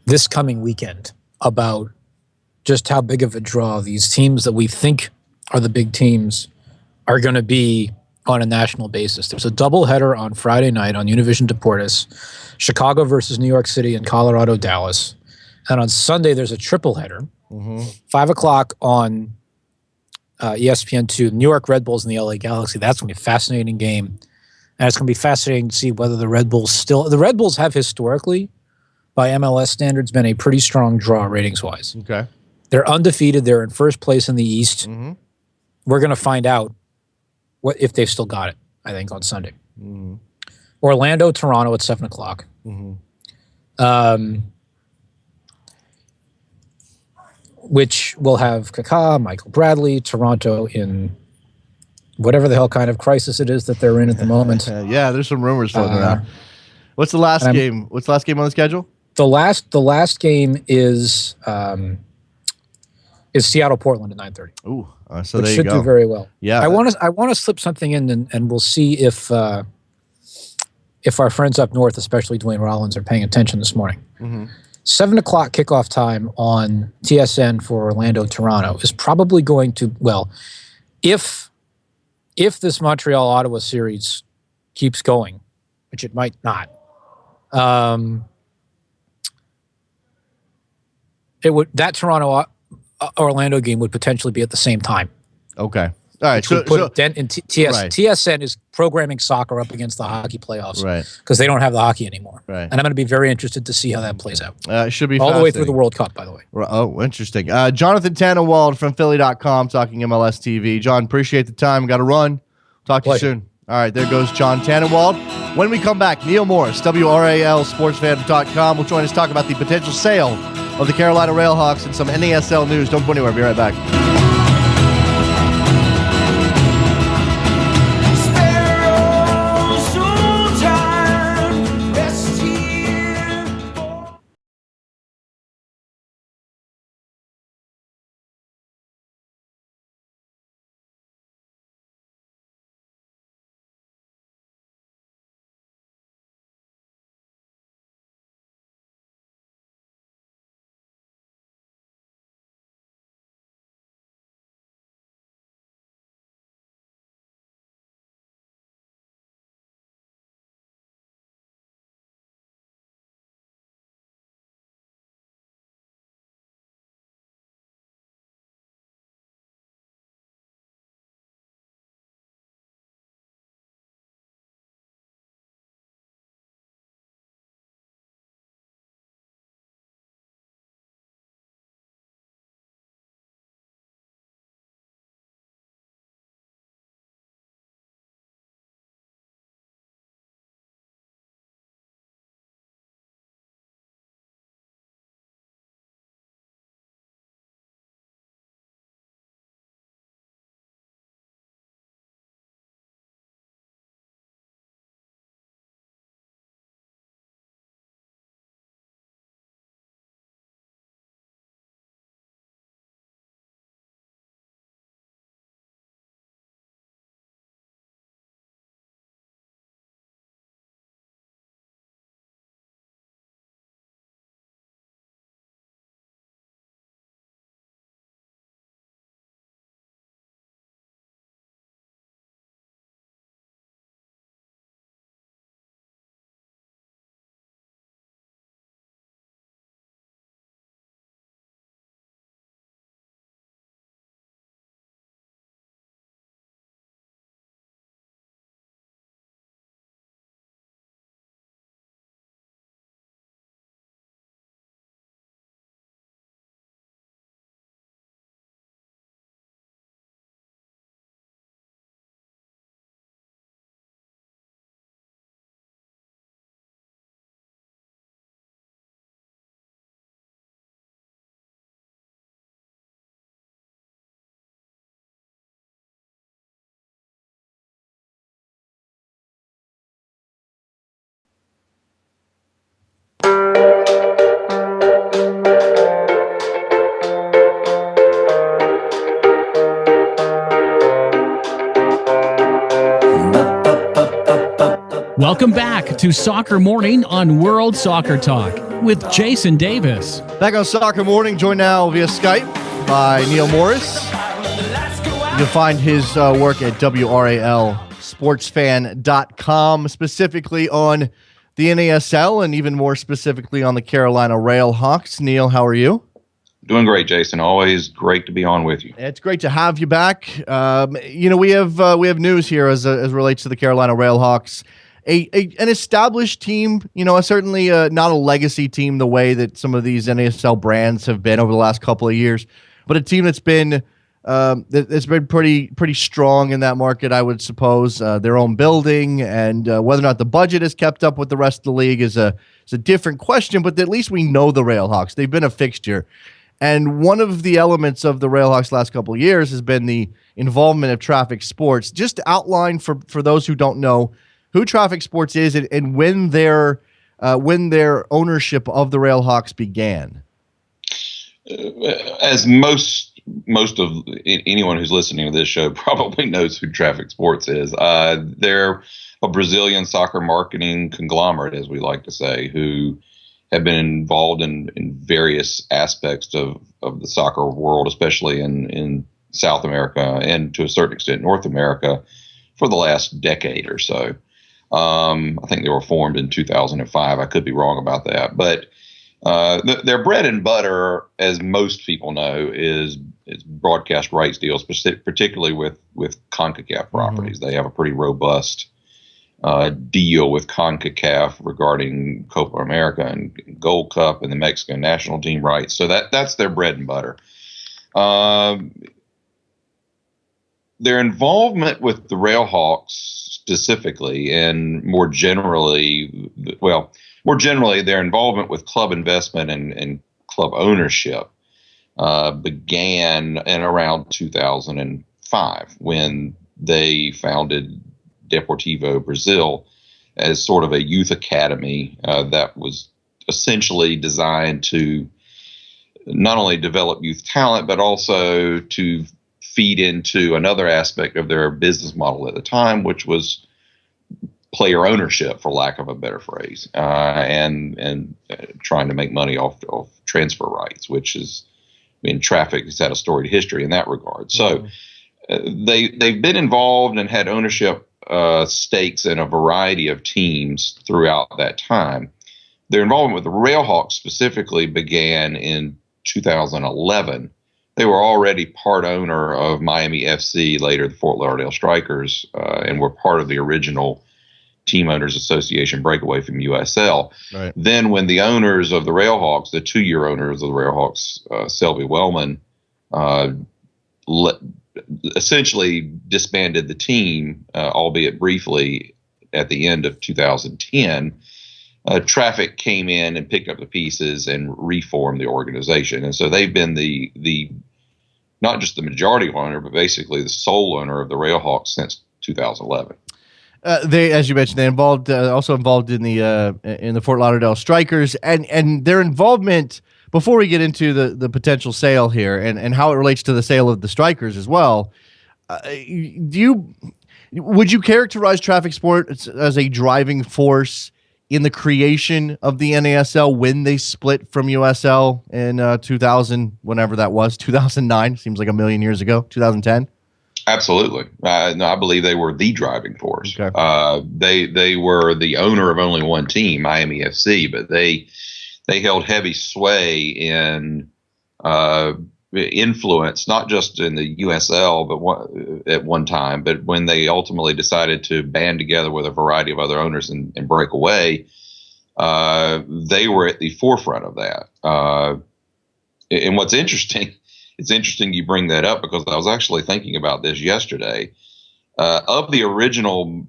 this coming weekend about just how big of a draw these teams that we think are the big teams are going to be on a national basis. There's a doubleheader on Friday night on Univision Deportes, Chicago versus New York City and Colorado, Dallas. And on Sunday, there's a tripleheader, 5 o'clock on ESPN2, New York Red Bulls and the LA Galaxy. That's going to be a fascinating game. And it's going to be fascinating to see whether the Red Bulls have historically, by MLS standards, been a pretty strong draw ratings-wise. Okay. They're undefeated. They're in first place in the East. We're going to find out if they've still got it, I think, on Sunday. Orlando, Toronto at 7 o'clock. Which will have Kaká, Michael Bradley, Toronto in whatever the hell kind of crisis it is that they're in at the moment. Yeah, there's some rumors floating around. What's the last game? What's the last game on the schedule? The last game is Seattle-Portland at 9:30. Ooh, so which there you should go. do very well. Yeah, I want to slip something in, and we'll see if our friends up north, especially Dwayne Rollins, are paying attention this morning. 7 o'clock kickoff time on TSN for Orlando-Toronto is probably going to, well, if this Montreal-Ottawa series keeps going, which it might not, that Toronto-Orlando game would potentially be at the same time. Okay. All right. So put a dent in TSN. TSN is programming soccer up against the hockey playoffs, right? Because they don't have the hockey anymore, right? And I'm going to be very interested to see how that plays out. It should be all the way through the World Cup, by the way. Oh, interesting. Jonathan Tannenwald from Philly.com talking MLS TV. John, appreciate the time. Got to run. Talk to you soon. All right, there goes John Tannenwald. When we come back, Neil Morris, WRALSportsFan.com, will join us to talk about the potential sale of the Carolina Railhawks and some NASL news. Don't go anywhere. Be right back. Welcome back to Soccer Morning on World Soccer Talk with Jason Davis. Back on Soccer Morning, joined now via Skype by Neil Morris. You can find his work at WRALSportsFan.com, specifically on the NASL and even more specifically on the Carolina Railhawks. Neil, how are you? Doing great, Jason. Always great to be on with you. It's great to have you back. We have news here as relates to the Carolina Railhawks. An established team, certainly not a legacy team the way that some of these NASL brands have been over the last couple of years, but a team that's been pretty strong in that market, I would suppose. Their own building and whether or not the budget has kept up with the rest of the league is a different question, but at least we know the Railhawks. They've been a fixture. And one of the elements of the Railhawks last couple of years has been the involvement of Traffic Sports. Just to outline for those who don't know who Traffic Sports is and when their ownership of the Railhawks began. As most of anyone who's listening to this show probably knows who Traffic Sports is. They're a Brazilian soccer marketing conglomerate, as we like to say, who have been involved in various aspects of the soccer world, especially in South America and to a certain extent North America for the last decade or so. I think they were formed in 2005. I could be wrong about that, but their bread and butter, as most people know, is broadcast rights deals, particularly with CONCACAF properties. They have a pretty robust deal with CONCACAF regarding Copa America and Gold Cup and the Mexican national team rights. So that's their bread and butter. Their involvement with the Railhawks specifically, and more generally, their involvement with club investment and club ownership began in around 2005 when they founded Deportivo Brazil as sort of a youth academy that was essentially designed to not only develop youth talent, but also to feed into another aspect of their business model at the time, which was player ownership, for lack of a better phrase, and trying to make money off transfer rights, which is, Traffic has had a storied history in that regard. So they've been involved and had ownership stakes in a variety of teams throughout that time. Their involvement with the Railhawks specifically began in 2011. They were already part owner of Miami FC, later the Fort Lauderdale Strikers, and were part of the original Team Owners Association breakaway from USL. Right. Then when the owners of the Railhawks, the 2-year owners of the Railhawks, Selby Wellman, essentially disbanded the team, albeit briefly, at the end of 2010, Traffic came in and picked up the pieces and reformed the organization. And so they've been the not just the majority owner, but basically the sole owner of the Railhawks since 2011. They, as you mentioned, they also involved in the Fort Lauderdale Strikers, and their involvement. Before we get into the potential sale here and how it relates to the sale of the Strikers as well, would you characterize Traffic Sports as a driving force in the creation of the NASL when they split from USL in 2000, whenever that was, 2009? Seems like a million years ago, 2010. Absolutely. No, I believe they were the driving force. Okay. They were the owner of only one team, Miami FC, but they held heavy sway in influence, not just in the USL, but at one time, but when they ultimately decided to band together with a variety of other owners and break away, they were at the forefront of that. And what's interesting, it's interesting you bring that up because I was actually thinking about this yesterday. Of the original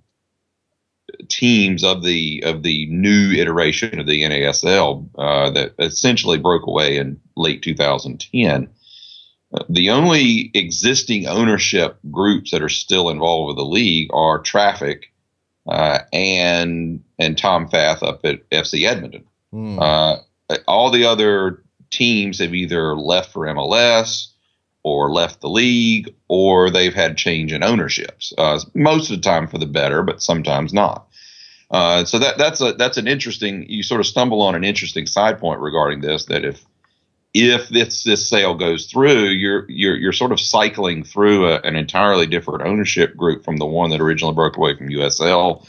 teams of the new iteration of the NASL that essentially broke away in late 2010, the only existing ownership groups that are still involved with the league are Traffic and Tom Fath up at FC Edmonton. All the other teams have either left for MLS or left the league, or they've had change in ownerships. Most of the time for the better, but sometimes not. So that's an interesting. You sort of stumble on an interesting side point regarding this. That if this sale goes through, you're sort of cycling through an entirely different ownership group from the one that originally broke away from USL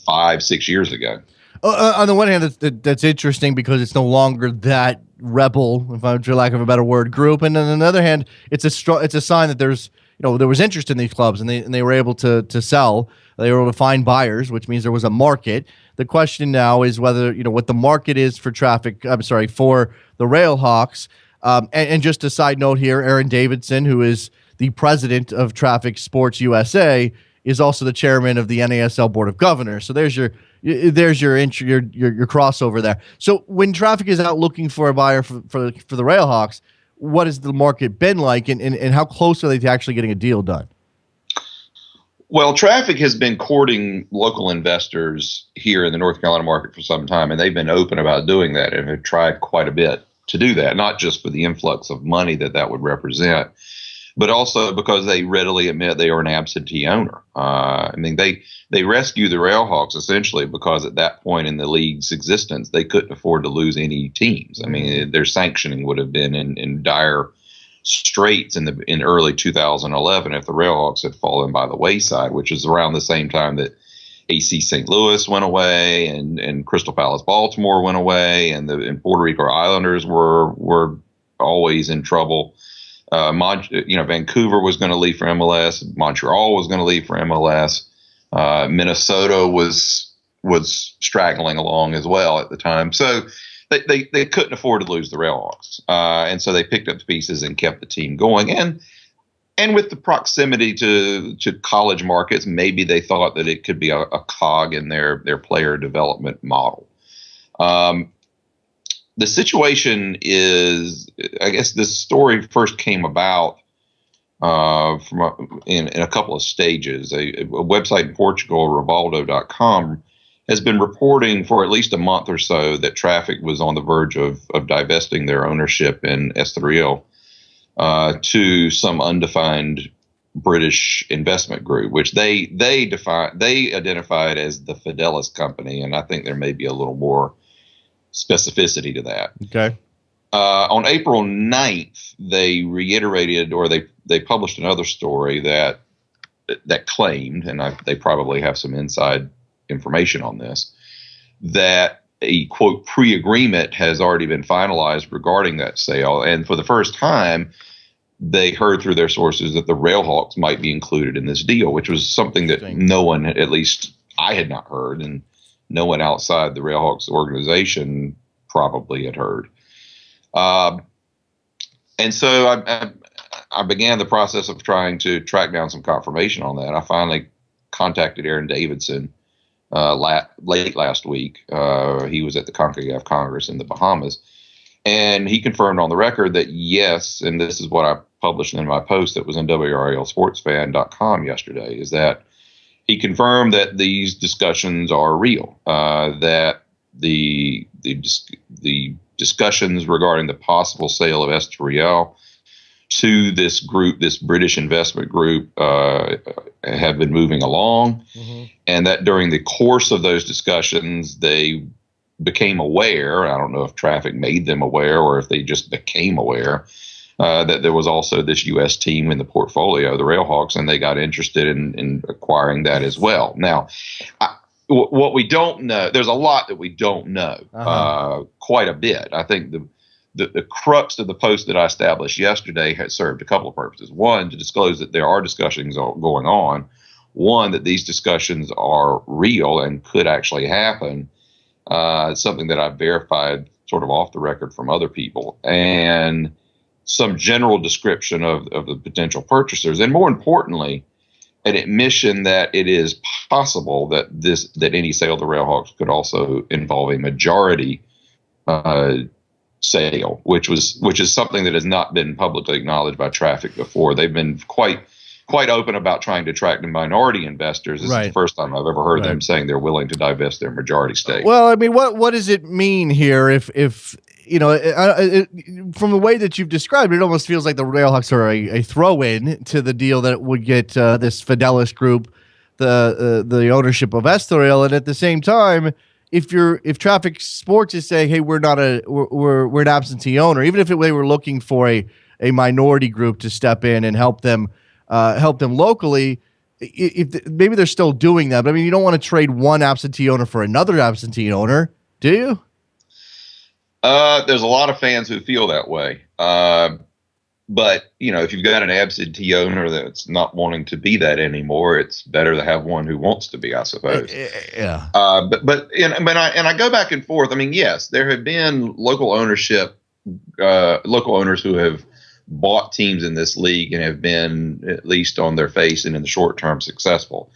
5-6 years ago. On the one hand, that's interesting because it's no longer that rebel, for lack of a better word, group, and on the other hand, it's a sign that there was interest in these clubs, and they were able to sell. They were able to find buyers, which means there was a market. The question now is whether what the market is for for the Railhawks. And just a side note here, Aaron Davidson, who is the president of Traffic Sports USA, is also the chairman of the NASL Board of Governors. So there's your crossover there. So when Traffic is out looking for a buyer for the Railhawks, what has the market been like, and how close are they to actually getting a deal done? Well, Traffic has been courting local investors here in the North Carolina market for some time, and they've been open about doing that and have tried quite a bit to do that, not just for the influx of money that would represent, but also because they readily admit they are an absentee owner. They rescued the Railhawks essentially because at that point in the league's existence, they couldn't afford to lose any teams. Their sanctioning would have been in dire straits in early 2011 if the Railhawks had fallen by the wayside, which is around the same time that AC St. Louis went away and Crystal Palace Baltimore went away, and Puerto Rico Islanders were always in trouble. Vancouver was going to leave for MLS. Montreal was going to leave for MLS. Minnesota was straggling along as well at the time. So they couldn't afford to lose the Railhawks. And so they picked up the pieces and kept the team going. And with the proximity to college markets, maybe they thought that it could be a cog in their player development model. The situation is, I guess this story first came about in a couple of stages. A website in Portugal, Rivaldo.com, has been reporting for at least a month or so that Traffic was on the verge of divesting their ownership in Estoril to some undefined British investment group, which they identified as the Fidelis Company, and I think there may be a little more specificity to that. Okay. On April 9th, they reiterated, or they published another story that claimed, and they probably have some inside information on this, that a quote pre-agreement has already been finalized regarding that sale, and for the first time, they heard through their sources that the Railhawks might be included in this deal, which was something that no one, at least I had not heard, and no one outside the Railhawks organization probably had heard. And so I began the process of trying to track down some confirmation on that. I finally contacted Aaron Davidson late last week. He was at the CONCACAF Congress in the Bahamas, and he confirmed on the record that yes, and this is what I published in my post that was in WRLSportsFan.com yesterday, is that he confirmed that these discussions are real, that the discussions regarding the possible sale of Estoril to this group, this British investment group, have been moving along, and that during the course of those discussions, they became aware, I don't know if Traffic made them aware or if they just became aware, that there was also this U.S. team in the portfolio, the Railhawks, and they got interested in acquiring that as well. Now, what we don't know, there's a lot that we don't know, quite a bit. I think the crux of the post that I established yesterday has served a couple of purposes. One, to disclose that there are discussions going on. One, that these discussions are real and could actually happen. Something that I've verified sort of off the record from other people. And some general description of the potential purchasers. And more importantly, an admission that it is possible that any sale of the Railhawks could also involve a majority sale, which is something that has not been publicly acknowledged by Traffic before. They've been quite open about trying to attract minority investors. This is the first time I've ever heard them saying they're willing to divest their majority stake. Well, I mean, what does it mean here? If from the way that you've described it, it almost feels like the Railhawks are a throw-in to the deal that would get this Fidelis group the ownership of Estoril, and at the same time, if Traffic Sports is saying, hey, we're an absentee owner, even if they were looking for a minority group to step in and help them locally, if maybe they're still doing that. But I mean, you don't want to trade one absentee owner for another absentee owner, do you? There's a lot of fans who feel that way. But, if you've got an absentee owner that's not wanting to be that anymore, it's better to have one who wants to be, I suppose. Yeah. But I go back and forth. I mean, yes, there have been local owners who have bought teams in this league and have been, at least on their face and in the short term, successful.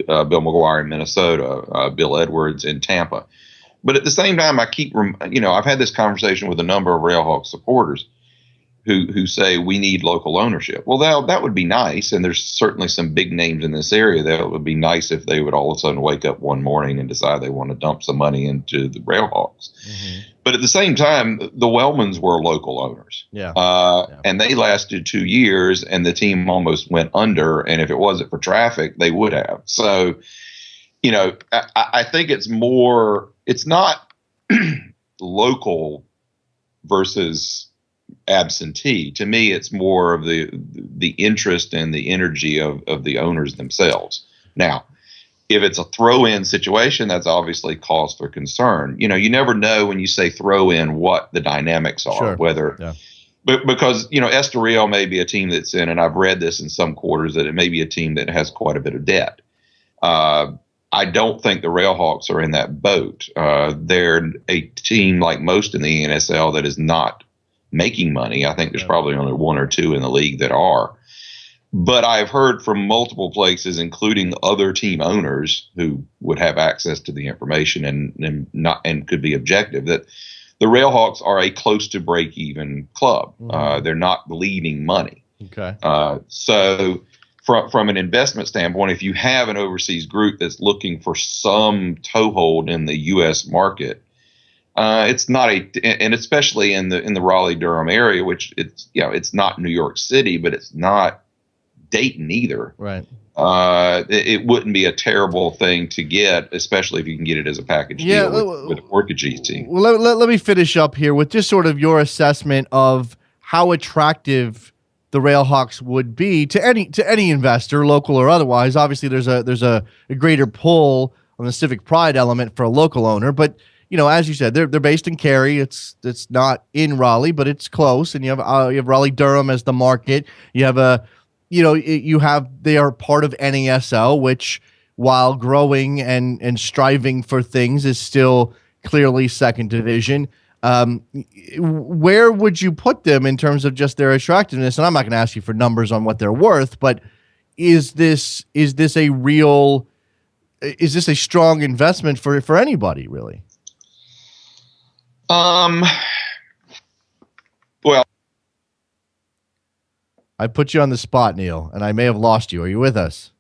Bill McGuire in Minnesota, Bill Edwards in Tampa. But at the same time, I've had this conversation with a number of Railhawks supporters who say we need local ownership. Well, that would be nice, and there's certainly some big names in this area that would be nice if they would all of a sudden wake up one morning and decide they want to dump some money into the Railhawks. Mm-hmm. But at the same time, the Wellmans were local owners, and they lasted 2 years, and the team almost went under. And if it wasn't for traffic, they would have. So, I think it's not local versus absentee. To me, it's more of the interest and the energy of the owners themselves. Now, if it's a throw-in situation, that's obviously cause for concern. You never know when you say throw-in what the dynamics are, but because Estoril may be a team that's in, and I've read this in some quarters, that it may be a team that has quite a bit of debt. I don't think the Railhawks are in that boat. They're a team like most in the NSL that is not making money. I think there's probably only one or two in the league that are. But I've heard from multiple places, including other team owners who would have access to the information and could be objective, that the Railhawks are a close to break even club. They're not bleeding money. Okay. So from an investment standpoint, if you have an overseas group that's looking for some toehold in the U.S. market, it's not and especially in the Raleigh-Durham area, which it's not New York City, but it's not Dayton either. Right. It wouldn't be a terrible thing to get, especially if you can get it as a package deal with a Portuguese team. Well, let me finish up here with just sort of your assessment of how attractive the Railhawks would be to any investor, local or otherwise. Obviously, there's a greater pull on the civic pride element for a local owner, but as you said, they're based in Cary. It's not in Raleigh, but it's close, and you have Raleigh-Durham as the market. You have they are part of NASL, which, while growing and striving for things, is still clearly second division. Where would you put them in terms of just their attractiveness? And I'm not going to ask you for numbers on what they're worth, but is this a strong investment for anybody, really? Well, I put you on the spot, Neil, and I may have lost you. Are you with us?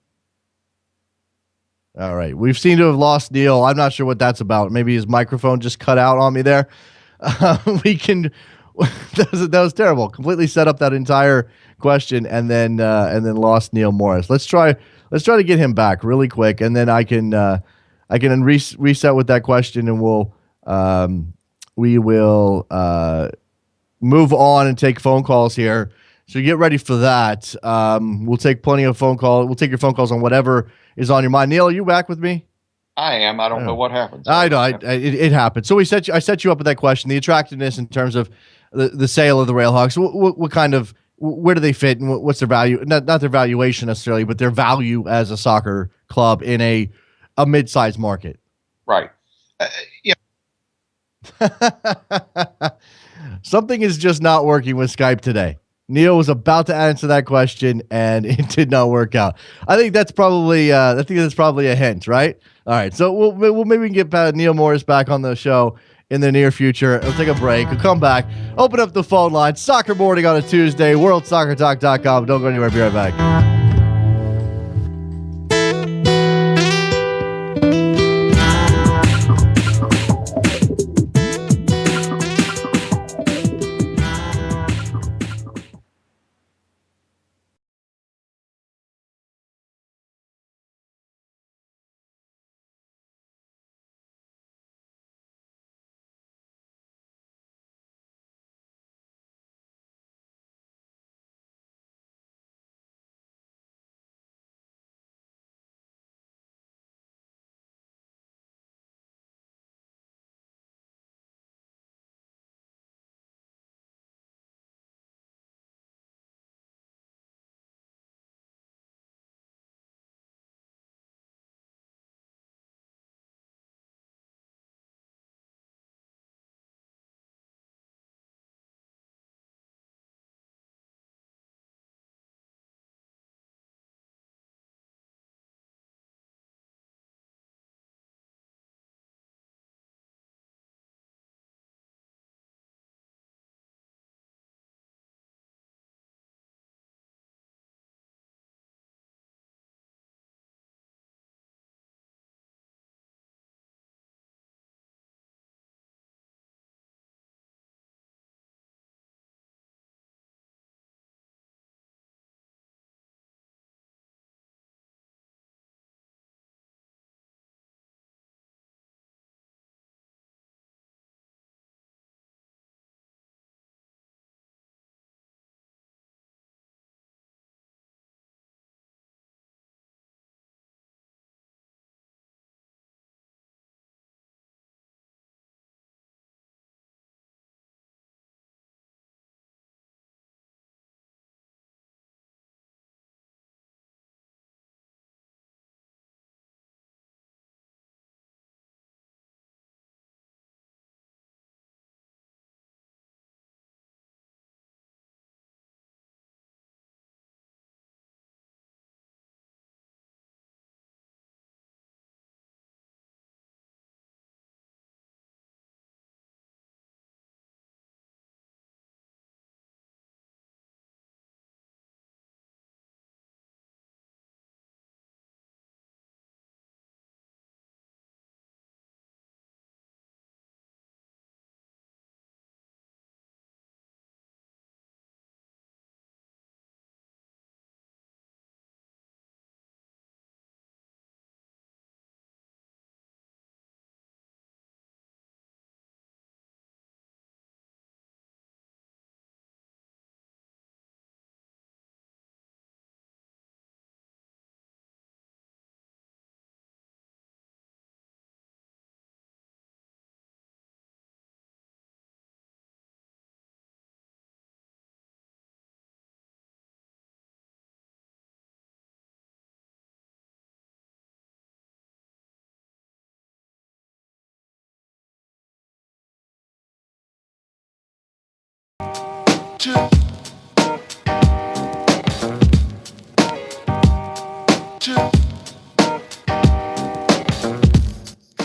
All right. We've seemed to have lost Neil. I'm not sure what that's about. Maybe his microphone just cut out on me there. That was terrible. Completely set up that entire question and then lost Neil Morris. Let's try to get him back really quick, and then I can reset with that question, and we will move on and take phone calls here. So get ready for that. We'll take plenty of phone calls. We'll take your phone calls on whatever is on your mind. Neil, are you back with me? I am. I don't know what happened. I know. It happened. So I set you up with that question, the attractiveness in terms of the sale of the Railhawks. What kind of, where do they fit, and what's their value? Not their valuation necessarily, but their value as a soccer club in a mid-sized market. Right. Something is just not working with Skype today. Neil was about to answer that question, and it did not work out. I think that's probably a hint, right? All right, so we'll maybe get Neil Morris back on the show in the near future. We'll take a break. We'll come back, open up the phone line. Soccer morning on a Tuesday. WorldSoccerTalk.com. Don't go anywhere. Be right back.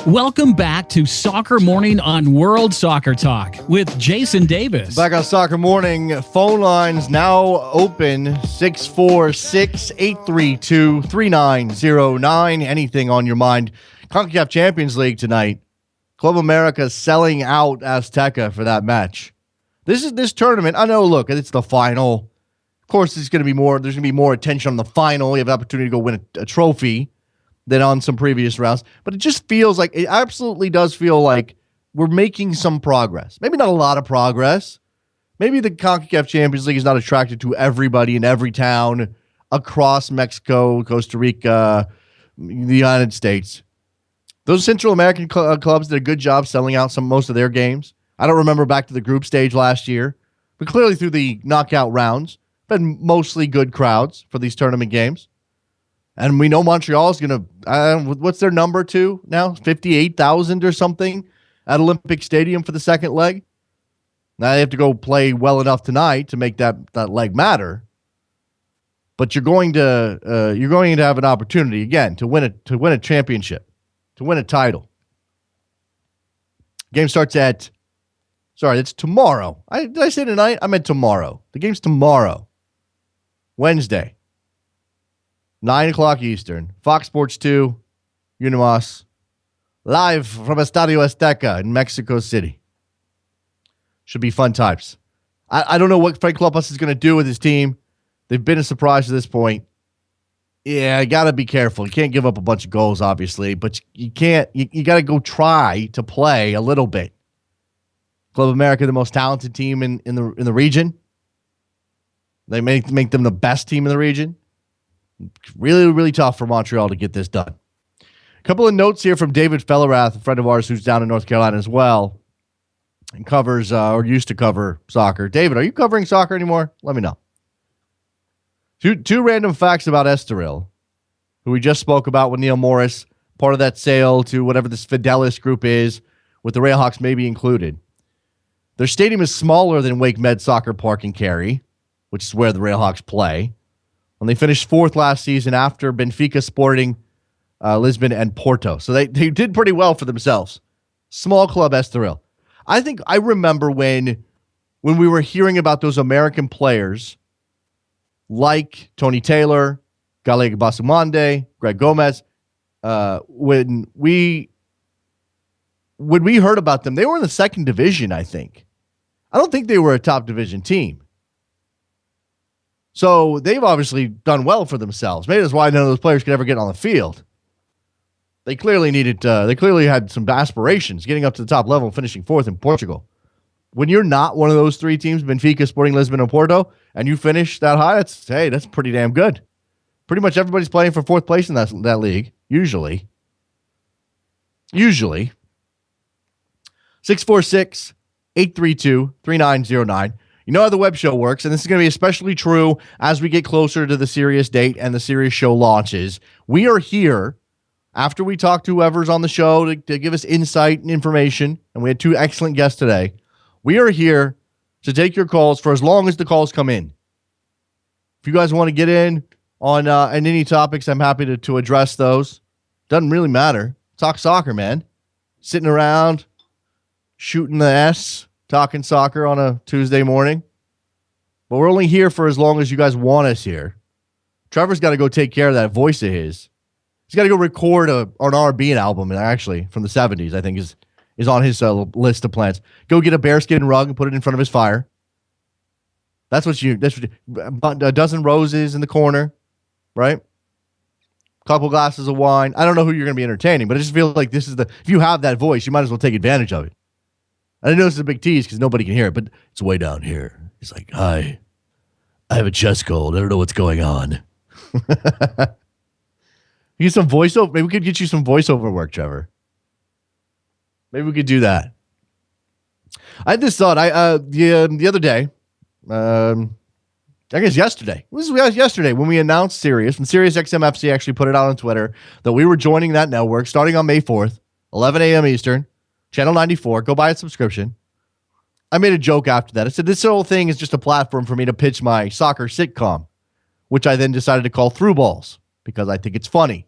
Welcome back to Soccer Morning on World Soccer Talk with Jason Davis. Back on Soccer Morning, phone lines now open, 646-832-3909. Anything on your mind. CONCACAF Champions League tonight. Club America selling out Azteca for that match. This tournament, I know, look, it's the final. Of course, there's going to be more attention on the final. You have an opportunity to go win a trophy than on some previous rounds. But it just feels like, it absolutely does feel like we're making some progress. Maybe not a lot of progress. Maybe the CONCACAF Champions League is not attracted to everybody in every town across Mexico, Costa Rica, the United States. Those Central American clubs did a good job selling out most of their games. I don't remember back to the group stage last year, but clearly through the knockout rounds, been mostly good crowds for these tournament games. And we know Montreal is going to, what's their number to now? 58,000 or something at Olympic Stadium for the second leg. Now they have to go play well enough tonight to make that leg matter. But you're going to have an opportunity again to win a championship, to win a title. Game starts it's tomorrow. Did I say tonight? I meant tomorrow. The game's tomorrow, Wednesday. 9 o'clock Eastern, Fox Sports 2, Unimas, live from Estadio Azteca in Mexico City. Should be fun times. I don't know what Frank Lopez is going to do with his team. They've been a surprise to this point. Yeah, you got to be careful. You can't give up a bunch of goals, obviously, but you can't. You got to go try to play a little bit. Club America, the most talented team in the region. They make them the best team in the region. Really, really tough for Montreal to get this done. A couple of notes here from David Fellerath, a friend of ours who's down in North Carolina as well, and covers or used to cover soccer. David, are you covering soccer anymore? Let me know. Two random facts about Estoril, who we just spoke about with Neil Morris, part of that sale to whatever this Fidelis group is, with the Railhawks maybe included. Their stadium is smaller than Wake Med Soccer Park in Cary, which is where the Railhawks play. When they finished fourth last season after Benfica, Sporting, Lisbon, and Porto. So they did pretty well for themselves. Small club Estoril. I think I remember when we were hearing about those American players like Tony Taylor, Galeg Basumande, Greg Gomez, when we heard about them, they were in the second division, I think. I don't think they were a top division team. So they've obviously done well for themselves. Maybe that's why none of those players could ever get on the field. They clearly had some aspirations getting up to the top level and finishing fourth in Portugal. When you're not one of those three teams, Benfica, Sporting Lisbon, and Porto, and you finish that high, that's pretty damn good. Pretty much everybody's playing for fourth place in that league, usually. 646-832-3909. You know how the web show works, and this is going to be especially true as we get closer to the serious date and the serious show launches. We are here after we talk to whoever's on the show to give us insight and information, and we had two excellent guests today. We are here to take your calls for as long as the calls come in. If you guys want to get in on any topics, I'm happy to address those. Doesn't really matter. Talk soccer, man. Sitting around, shooting the S, talking soccer on a Tuesday morning. But we're only here for as long as you guys want us here. Trevor's got to go take care of that voice of his. He's got to go record an R&B album, actually, from the 70s, I think, is on his list of plans. Go get a bearskin rug and put it in front of his fire. That's what a dozen roses in the corner, right? Couple glasses of wine. I don't know who you're going to be entertaining, but I just feel like if you have that voice, you might as well take advantage of it. I know this is a big tease because nobody can hear it, but it's way down here. He's like, hi, I have a chest cold. I don't know what's going on. You get some voiceover. Maybe we could get you some voiceover work, Trevor. Maybe we could do that. I had this thought. The other day, I guess yesterday. This was yesterday when we announced Sirius, when Sirius XMFC actually put it out on Twitter that we were joining that network starting on May 4th, 11 a.m. Eastern, Channel 94. Go buy a subscription. I made a joke after that. I said, this whole thing is just a platform for me to pitch my soccer sitcom, which I then decided to call Through Balls because I think it's funny.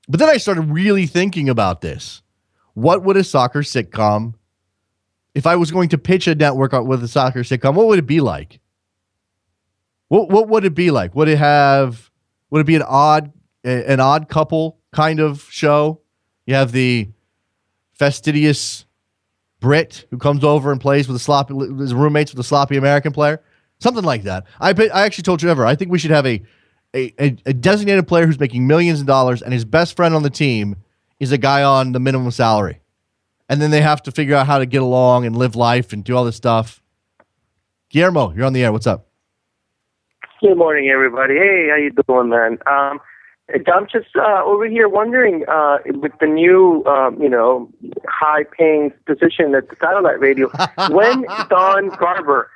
But then I started really thinking about this. What would a soccer sitcom, if I was going to pitch a network with a soccer sitcom, what would it be like? What would it be like? Would it be an odd couple kind of show? You have the fastidious Brit who comes over and plays with his roommates with a sloppy American player. Something like that. I actually told Trevor, I think we should have a designated player who's making millions of dollars and his best friend on the team is a guy on the minimum salary. And then they have to figure out how to get along and live life and do all this stuff. Guillermo, you're on the air. What's up? Good morning, everybody. Hey, how you doing, man? I'm just over here wondering, with the new, high-paying position at the satellite radio, when Don Garber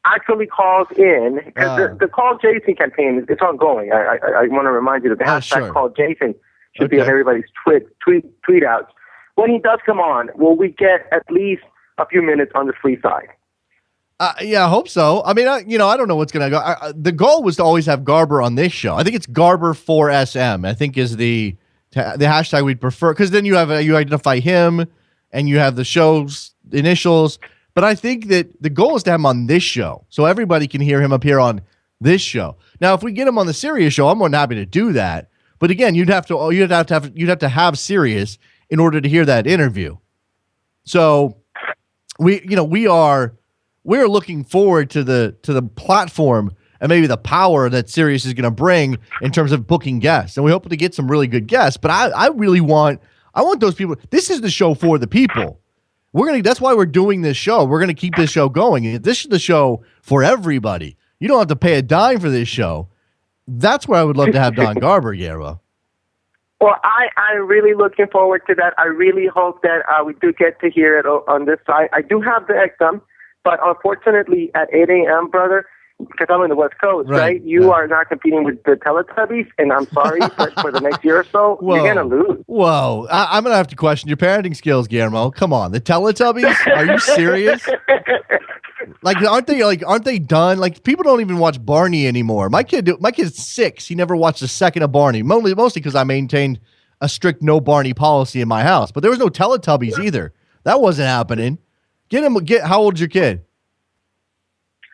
actually calls in, because the Call Jason campaign is ongoing. I want to remind you that the hashtag Call Jason should be on everybody's tweet outs. When he does come on, will we get at least a few minutes on the free side? Yeah, I hope so. I mean, I don't know what's going to go. The goal was to always have Garber on this show. I think it's Garber for SM. I think is the hashtag we'd prefer, because then you identify him and you have the show's initials. But I think that the goal is to have him on this show so everybody can hear him appear on this show. Now, if we get him on the Sirius show, I'm more than happy to do that. But again, you'd have to have Sirius in order to hear that interview. So we're looking forward to the platform and maybe the power that Sirius is going to bring in terms of booking guests. And we hope to get some really good guests. But I want those people. This is the show for the people. That's why we're doing this show. We're going to keep this show going. This is the show for everybody. You don't have to pay a dime for this show. That's where I would love to have Don Garber, Guerra. Well, I'm really looking forward to that. I really hope that we do get to hear it on this side. I do have the XM, but unfortunately at 8 a.m., brother, because I'm in the West Coast, right? You are not competing with the Teletubbies, and I'm sorry, but for the next year or so, you're going to lose. Whoa. I'm going to have to question your parenting skills, Guillermo. Come on. The Teletubbies? Are you serious? Aren't they done? Like, people don't even watch Barney anymore. My kid's 6. He never watched a second of Barney, mostly because I maintained a strict no Barney policy in my house. But there was no Teletubbies either. That wasn't happening. How old's your kid?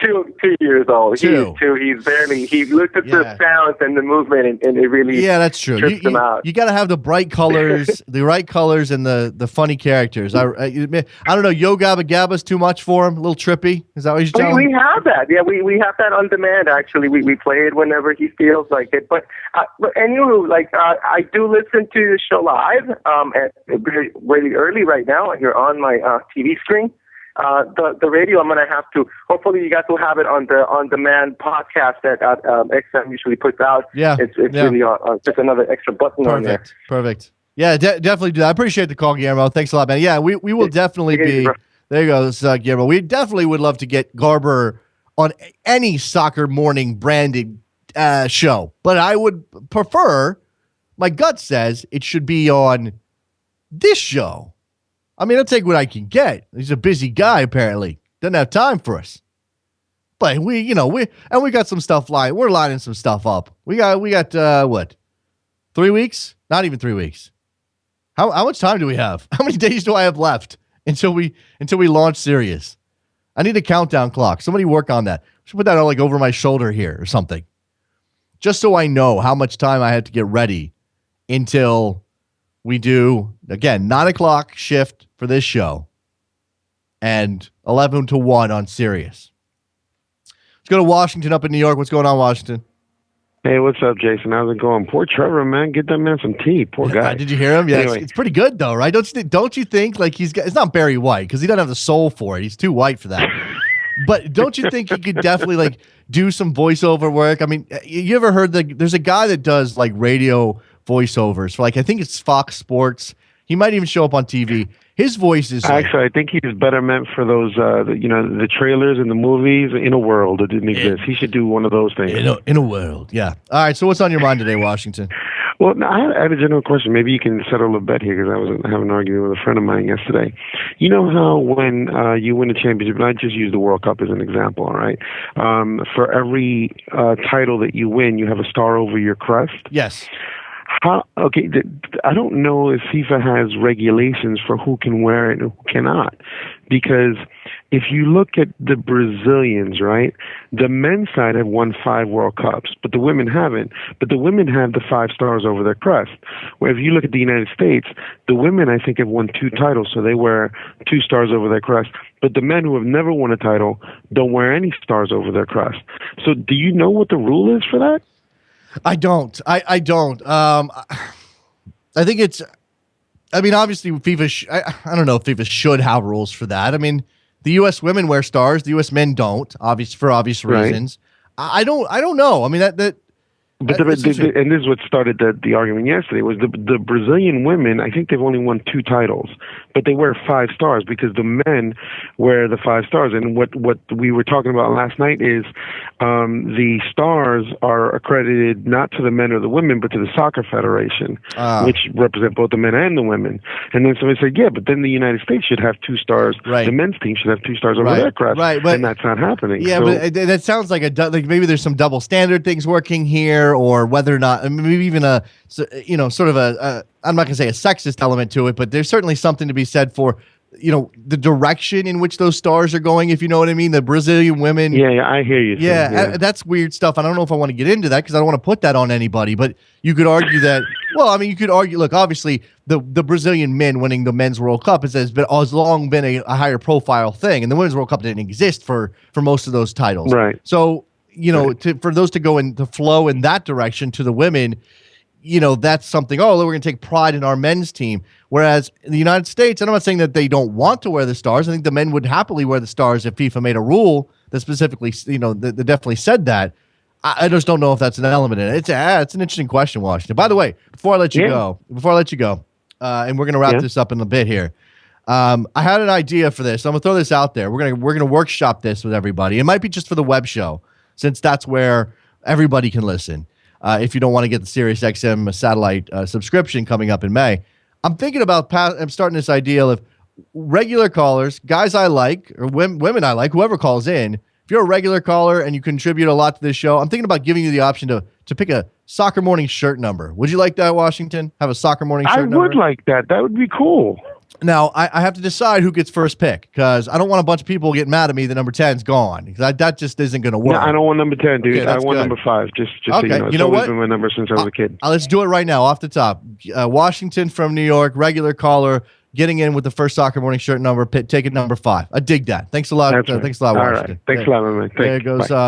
2 years old. Two. He's 2. He looked at the sounds and the movement, and it really that's true. trips him out. You got to have the bright colors, the right colors, and the funny characters. I don't know. Yo Gabba Gabba's too much for him. A little trippy. Is that what he's telling? We have that. Yeah, we have that on demand. Actually, we play it whenever he feels like it. But anywho, I do listen to the show live at really early right now. You're on my TV screen. The radio, I'm going to have to, hopefully you guys will have it on the on-demand podcast that XM usually puts out. Yeah. It's really just another extra button on there. Perfect. Yeah, definitely do that. I appreciate the call, Guillermo. Thanks a lot, man. Yeah, we will definitely be, there you go, Guillermo. We definitely would love to get Garber on any soccer morning branded show, but I would prefer, my gut says, it should be on this show. I mean, I'll take what I can get. He's a busy guy, apparently. Doesn't have time for us. But we got some stuff lined. We're lining some stuff up. We got what? 3 weeks? Not even 3 weeks. How much time do we have? How many days do I have left until we launch Sirius? I need a countdown clock. Somebody work on that. I should put that over my shoulder here or something. Just so I know how much time I have to get ready until we do, again, 9 o'clock shift for this show and 11 to 1 on Sirius. Let's go to Washington up in New York. What's going on, Washington? Hey, what's up, Jason? How's it going? Poor Trevor, man. Get that man some tea. Poor guy. Did you hear him? Yeah, anyway. It's pretty good, though, right? Don't you think it's not Barry White because he doesn't have the soul for it. He's too white for that. But don't you think he could definitely do some voiceover work? I mean, you ever heard there's a guy that does radio voiceovers for I think it's Fox Sports. He might even show up on TV. His voice is actually, I think he's better meant for those, the trailers and the movies. In a world that didn't exist, he should do one of those things. In a world, yeah. All right. So what's on your mind today, Washington? Well, no, I had a general question. Maybe you can settle a bet here because I was having an argument with a friend of mine yesterday. You know how when you win a championship, and I just use the World Cup as an example, all right? For every title that you win, you have a star over your crest. Yes. Okay, I don't know if FIFA has regulations for who can wear it and who cannot. Because if you look at the Brazilians, right, the men's side have won 5 World Cups, but the women haven't. But the women have the 5 stars over their crest. Where if you look at the United States, the women, I think, have won 2 titles, so they wear 2 stars over their crest. But the men who have never won a title don't wear any stars over their crest. So do you know what the rule is for that? I don't. I don't. I think it's. I mean, obviously, FIFA. I don't know if FIFA should have rules for that. I mean, the U.S. women wear stars. The U.S. men don't. For obvious reasons. Right. I don't know. I mean that. But and this is what started the argument yesterday was the Brazilian women. I think they've only won 2 titles, but they wear 5 stars because the men wear the 5 stars. And what we were talking about last night is the stars are accredited not to the men or the women, but to the soccer federation, which represent both the men and the women. And then somebody said, yeah, but then the United States should have 2 stars. Right. The men's team should have 2 stars over their crest. Right, but, and that's not happening. Yeah, so, but that sounds like maybe there's some double standard things working here. Or whether or not, maybe even sort of I'm not going to say a sexist element to it, but there's certainly something to be said for, the direction in which those stars are going, if you know what I mean. The Brazilian women. Yeah, I hear you. Yeah, that's weird stuff. I don't know if I want to get into that because I don't want to put that on anybody, but you could argue that, you could argue, look, obviously the Brazilian men winning the Men's World Cup has long been a higher profile thing, and the Women's World Cup didn't exist for most of those titles. Right. So, for those to go in to flow in that direction to the women, that's something. Oh, we're going to take pride in our men's team. Whereas in the United States, and I'm not saying that they don't want to wear the stars. I think the men would happily wear the stars if FIFA made a rule that specifically, that definitely said that. I just don't know if that's an element in it. It's an interesting question, Washington. By the way, before I let you go, and we're going to wrap this up in a bit here. I had an idea for this. I'm going to throw this out there. We're going to workshop this with everybody. It might be just for the web show, since that's where everybody can listen. If you don't want to get the SiriusXM satellite subscription coming up in May, I'm thinking about I'm starting this idea of regular callers, guys I like, or women I like, whoever calls in. If you're a regular caller and you contribute a lot to this show, I'm thinking about giving you the option to pick a Soccer Morning shirt number. Would you like that, Washington? Have a Soccer Morning shirt number? I would like that. That would be cool. Now, I have to decide who gets first pick because I don't want a bunch of people getting mad at me that number 10's gone because that just isn't going to work. No, I don't want number 10, dude. Okay, I want good. number 5. Just okay. So you know it's always been my number since I was a kid. Let's do it right now off the top. Washington from New York, regular caller, getting in with the first Soccer Morning shirt number, take it number 5. I dig that. Thanks a lot. Thanks a lot, Washington. All right. Thanks a lot, man.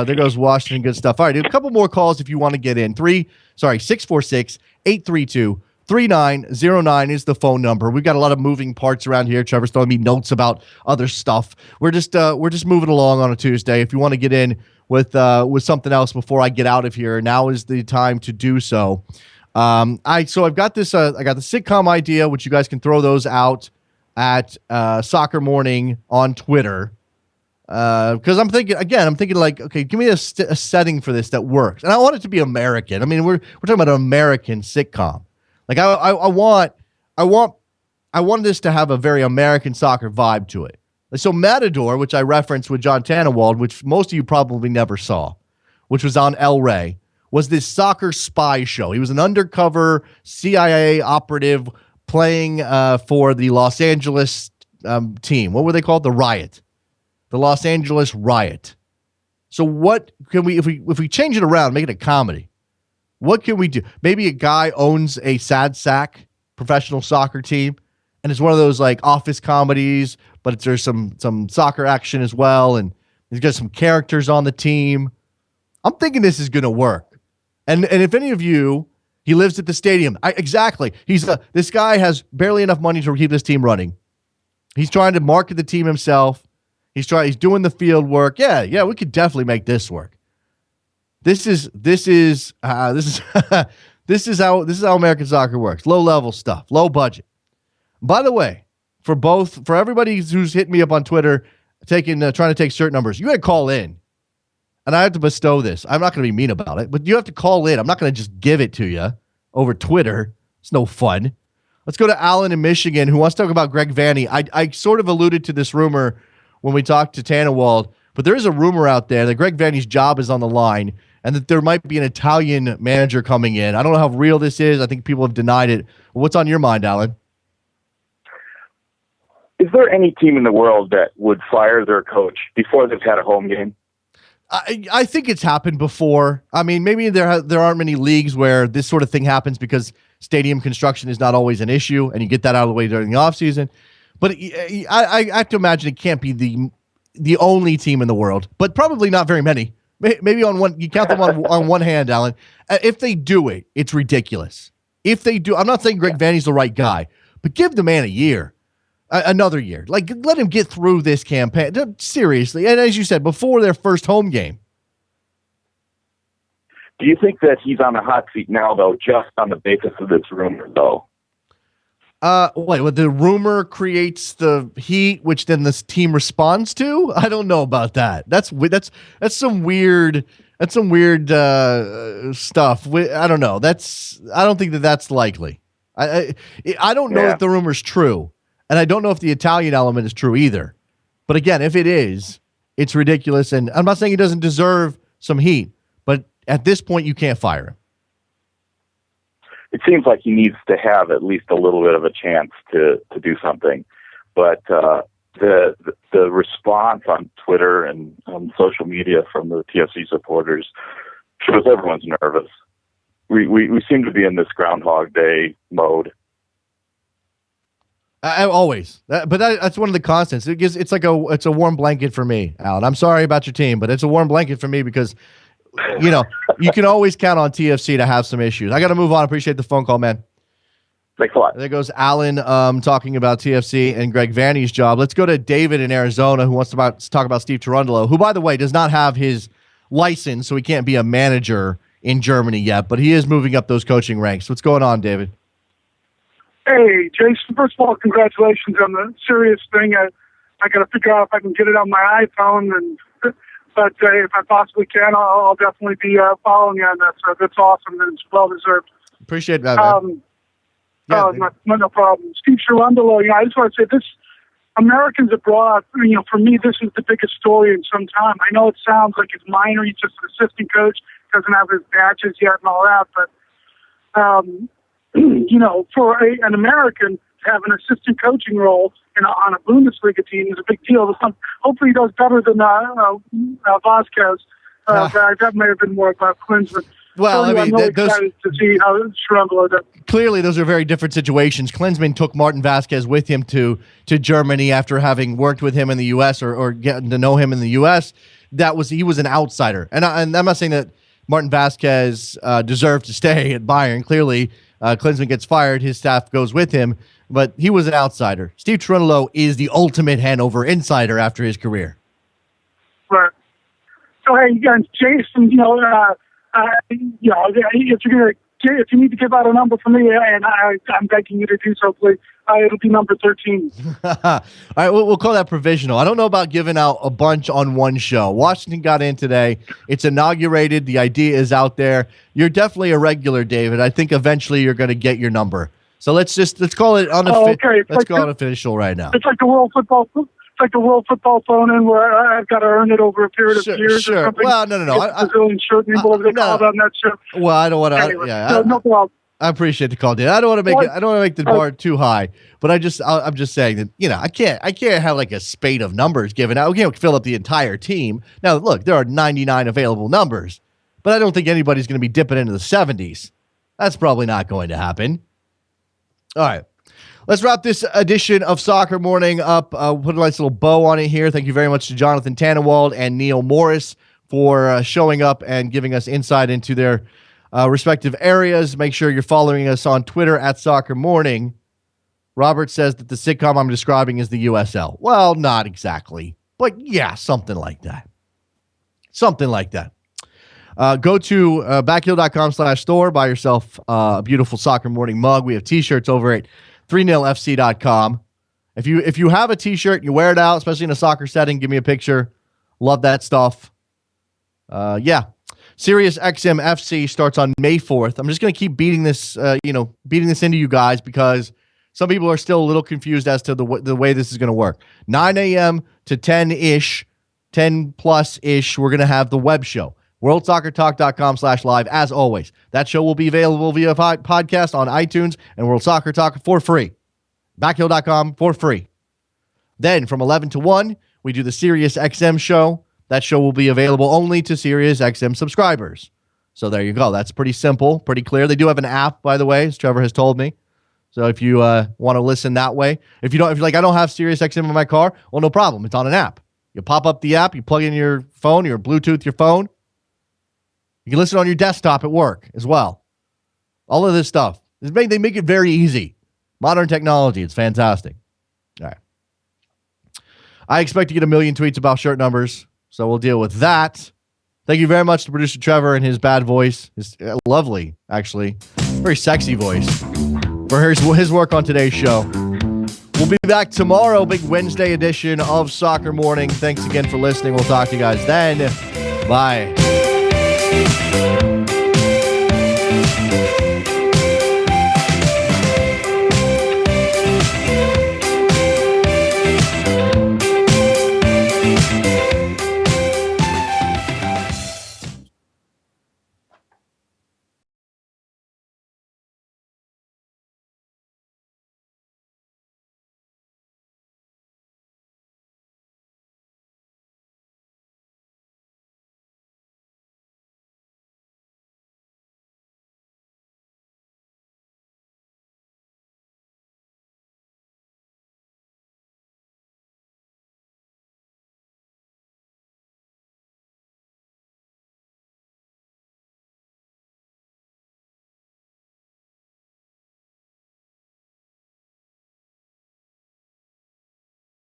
There goes Washington. Good stuff. All right, dude, a couple more calls if you want to get in. 646-832-3909 is the phone number. We've got a lot of moving parts around here. Trevor's throwing me notes about other stuff. We're just moving along on a Tuesday. If you want to get in with something else before I get out of here, now is the time to do so. I've got this. I got the sitcom idea, which you guys can throw those out at Soccer Morning on Twitter. Because I'm thinking like, okay, give me a setting for this that works, and I want it to be American. I mean, we're talking about an American sitcom. Like I want this to have a very American soccer vibe to it. So Matador, which I referenced with John Tannenwald, which most of you probably never saw, which was on El Rey, was this soccer spy show. He was an undercover CIA operative playing for the Los Angeles team. What were they called? The Riot. The Los Angeles Riot. So what can we, if we change it around, make it a comedy, what can we do? Maybe a guy owns a sad sack professional soccer team, and it's one of those like office comedies, but there's some soccer action as well, and he's got some characters on the team. I'm thinking this is going to work. And if any of you, he lives at the stadium. Exactly. This guy has barely enough money to keep this team running. He's trying to market the team himself. He's doing the field work. Yeah, we could definitely make this work. This is how American soccer works. Low level stuff, low budget. By the way, for everybody who's hitting me up on Twitter, trying to take shirt numbers, you got to call in, and I have to bestow this. I'm not going to be mean about it, but you have to call in. I'm not going to just give it to you over Twitter. It's no fun. Let's go to Alan in Michigan, who wants to talk about Greg Vanney. I sort of alluded to this rumor when we talked to Tannewald, but there is a rumor out there that Greg Vanney's job is on the line and that there might be an Italian manager coming in. I don't know how real this is. I think people have denied it. What's on your mind, Alan? Is there any team in the world that would fire their coach before they've had a home game? I think it's happened before. I mean, maybe there aren't many leagues where this sort of thing happens because stadium construction is not always an issue, and you get that out of the way during the offseason. But I have to imagine it can't be the only team in the world, but probably not very many. Maybe on one, you count them on one hand, Alan. If they do it, it's ridiculous. If they do, I'm not saying Greg Vanney's the right guy, but give the man a year. Another year. Like, let him get through this campaign. Seriously. And as you said, before their first home game. Do you think that he's on the hot seat now, though, just on the basis of this rumor, though? What the rumor creates the heat, which then this team responds to? I don't know about that. That's some weird stuff. I don't know. I don't think that's likely. I don't know if the rumor's true. And I don't know if the Italian element is true either. But again, if it is, it's ridiculous. And I'm not saying he doesn't deserve some heat, but at this point, you can't fire him. It seems like he needs to have at least a little bit of a chance to do something. But the response on Twitter and on social media from the TFC supporters shows everyone's nervous. We seem to be in this Groundhog Day mode. Always, that's one of the constants. It's a warm blanket for me, Alan. I'm sorry about your team, but it's a warm blanket for me because, you can always count on TFC to have some issues. I got to move on. Appreciate the phone call, man. Thanks a lot. There goes Alan talking about TFC and Greg Vanney's job. Let's go to David in Arizona who wants to talk about Steve Cherundolo, who, by the way, does not have his license, so he can't be a manager in Germany yet, but he is moving up those coaching ranks. What's going on, David? Hey, Jason, first of all, congratulations on the serious thing. I got to figure out if I can get it on my iPhone, but if I possibly can, I'll definitely be following you on that. So that's awesome, and it's well-deserved. Appreciate that, man. No problem. Steve Cherundolo, I just want to say this, Americans abroad, for me, this is the biggest story in some time. I know it sounds like it's minor. He's just an assistant coach, doesn't have his badges yet and all that, but for an American to have an assistant coaching role on a Bundesliga team is a big deal. Hopefully he does better than Vasquez. That may have been more about Klinsmann. Well, I'm really excited to see how Cherundolo does. Clearly, those are very different situations. Klinsmann took Martin Vasquez with him to Germany after having worked with him in the U.S. or getting to know him in the U.S. He was an outsider. And I'm not saying that Martin Vasquez deserved to stay at Bayern. Clearly, Klinsmann gets fired, his staff goes with him, but he was an outsider. Steve Cherundolo is the ultimate Hanover insider after his career. Right. So, hey, again, Jason, if you need to give out a number for me, and I'm begging you to do so, please, it'll be number 13. All right, we'll call that provisional. I don't know about giving out a bunch on one show. Washington got in today. It's inaugurated. The idea is out there. You're definitely a regular, David. I think eventually you're going to get your number. So let's call it unofficial. Let's call it official right now. It's like the World Football phone-in where I've got to earn it over a period of years or something. Well, no. Brazilian shirt and whatever they call it on that show. Well, I don't want to. Anyway, no problem. I appreciate the call, Dan. I don't want to make the bar too high, but I'm just saying that I can't have like a spate of numbers given out. We can't fill up the entire team. Now, look, there are 99 available numbers, but I don't think anybody's going to be dipping into the 70s. That's probably not going to happen. All right. Let's wrap this edition of Soccer Morning up. Put a nice little bow on it here. Thank you very much to Jonathan Tannewald and Neil Morris for showing up and giving us insight into their respective areas. Make sure you're following us on Twitter at Soccer Morning. Robert says that the sitcom I'm describing is the USL. Well, not exactly, but yeah, something like that. Something like that. Go to backheel.com/store. Buy yourself a beautiful Soccer Morning mug. We have T-shirts over at 30fc.com. If you have a T-shirt, you wear it out, especially in a soccer setting, give me a picture. Love that stuff. Yeah. Sirius XM FC starts on May 4th. I'm just going to keep beating this into you guys because some people are still a little confused as to the way this is going to work. 9 a.m. to 10-ish, 10+-ish, we're going to have the web show. WorldSoccerTalk.com/live, as always. That show will be available via podcast on iTunes and World Soccer Talk for free. Backhill.com for free. Then from 11 to 1, we do the Sirius XM show. That show will be available only to Sirius XM subscribers. So there you go. That's pretty simple, pretty clear. They do have an app, by the way, as Trevor has told me. So if you want to listen that way, if you're like, I don't have Sirius XM in my car, well, no problem. It's on an app. You pop up the app, you plug in your phone, your Bluetooth, your phone. You can listen on your desktop at work as well. All of this stuff. They make it very easy. Modern technology. It's fantastic. All right. I expect to get 1 million tweets about shirt numbers, so we'll deal with that. Thank you very much to producer Trevor and his bad voice. His lovely, actually, very sexy voice for his work on today's show. We'll be back tomorrow, big Wednesday edition of Soccer Morning. Thanks again for listening. We'll talk to you guys then. Bye.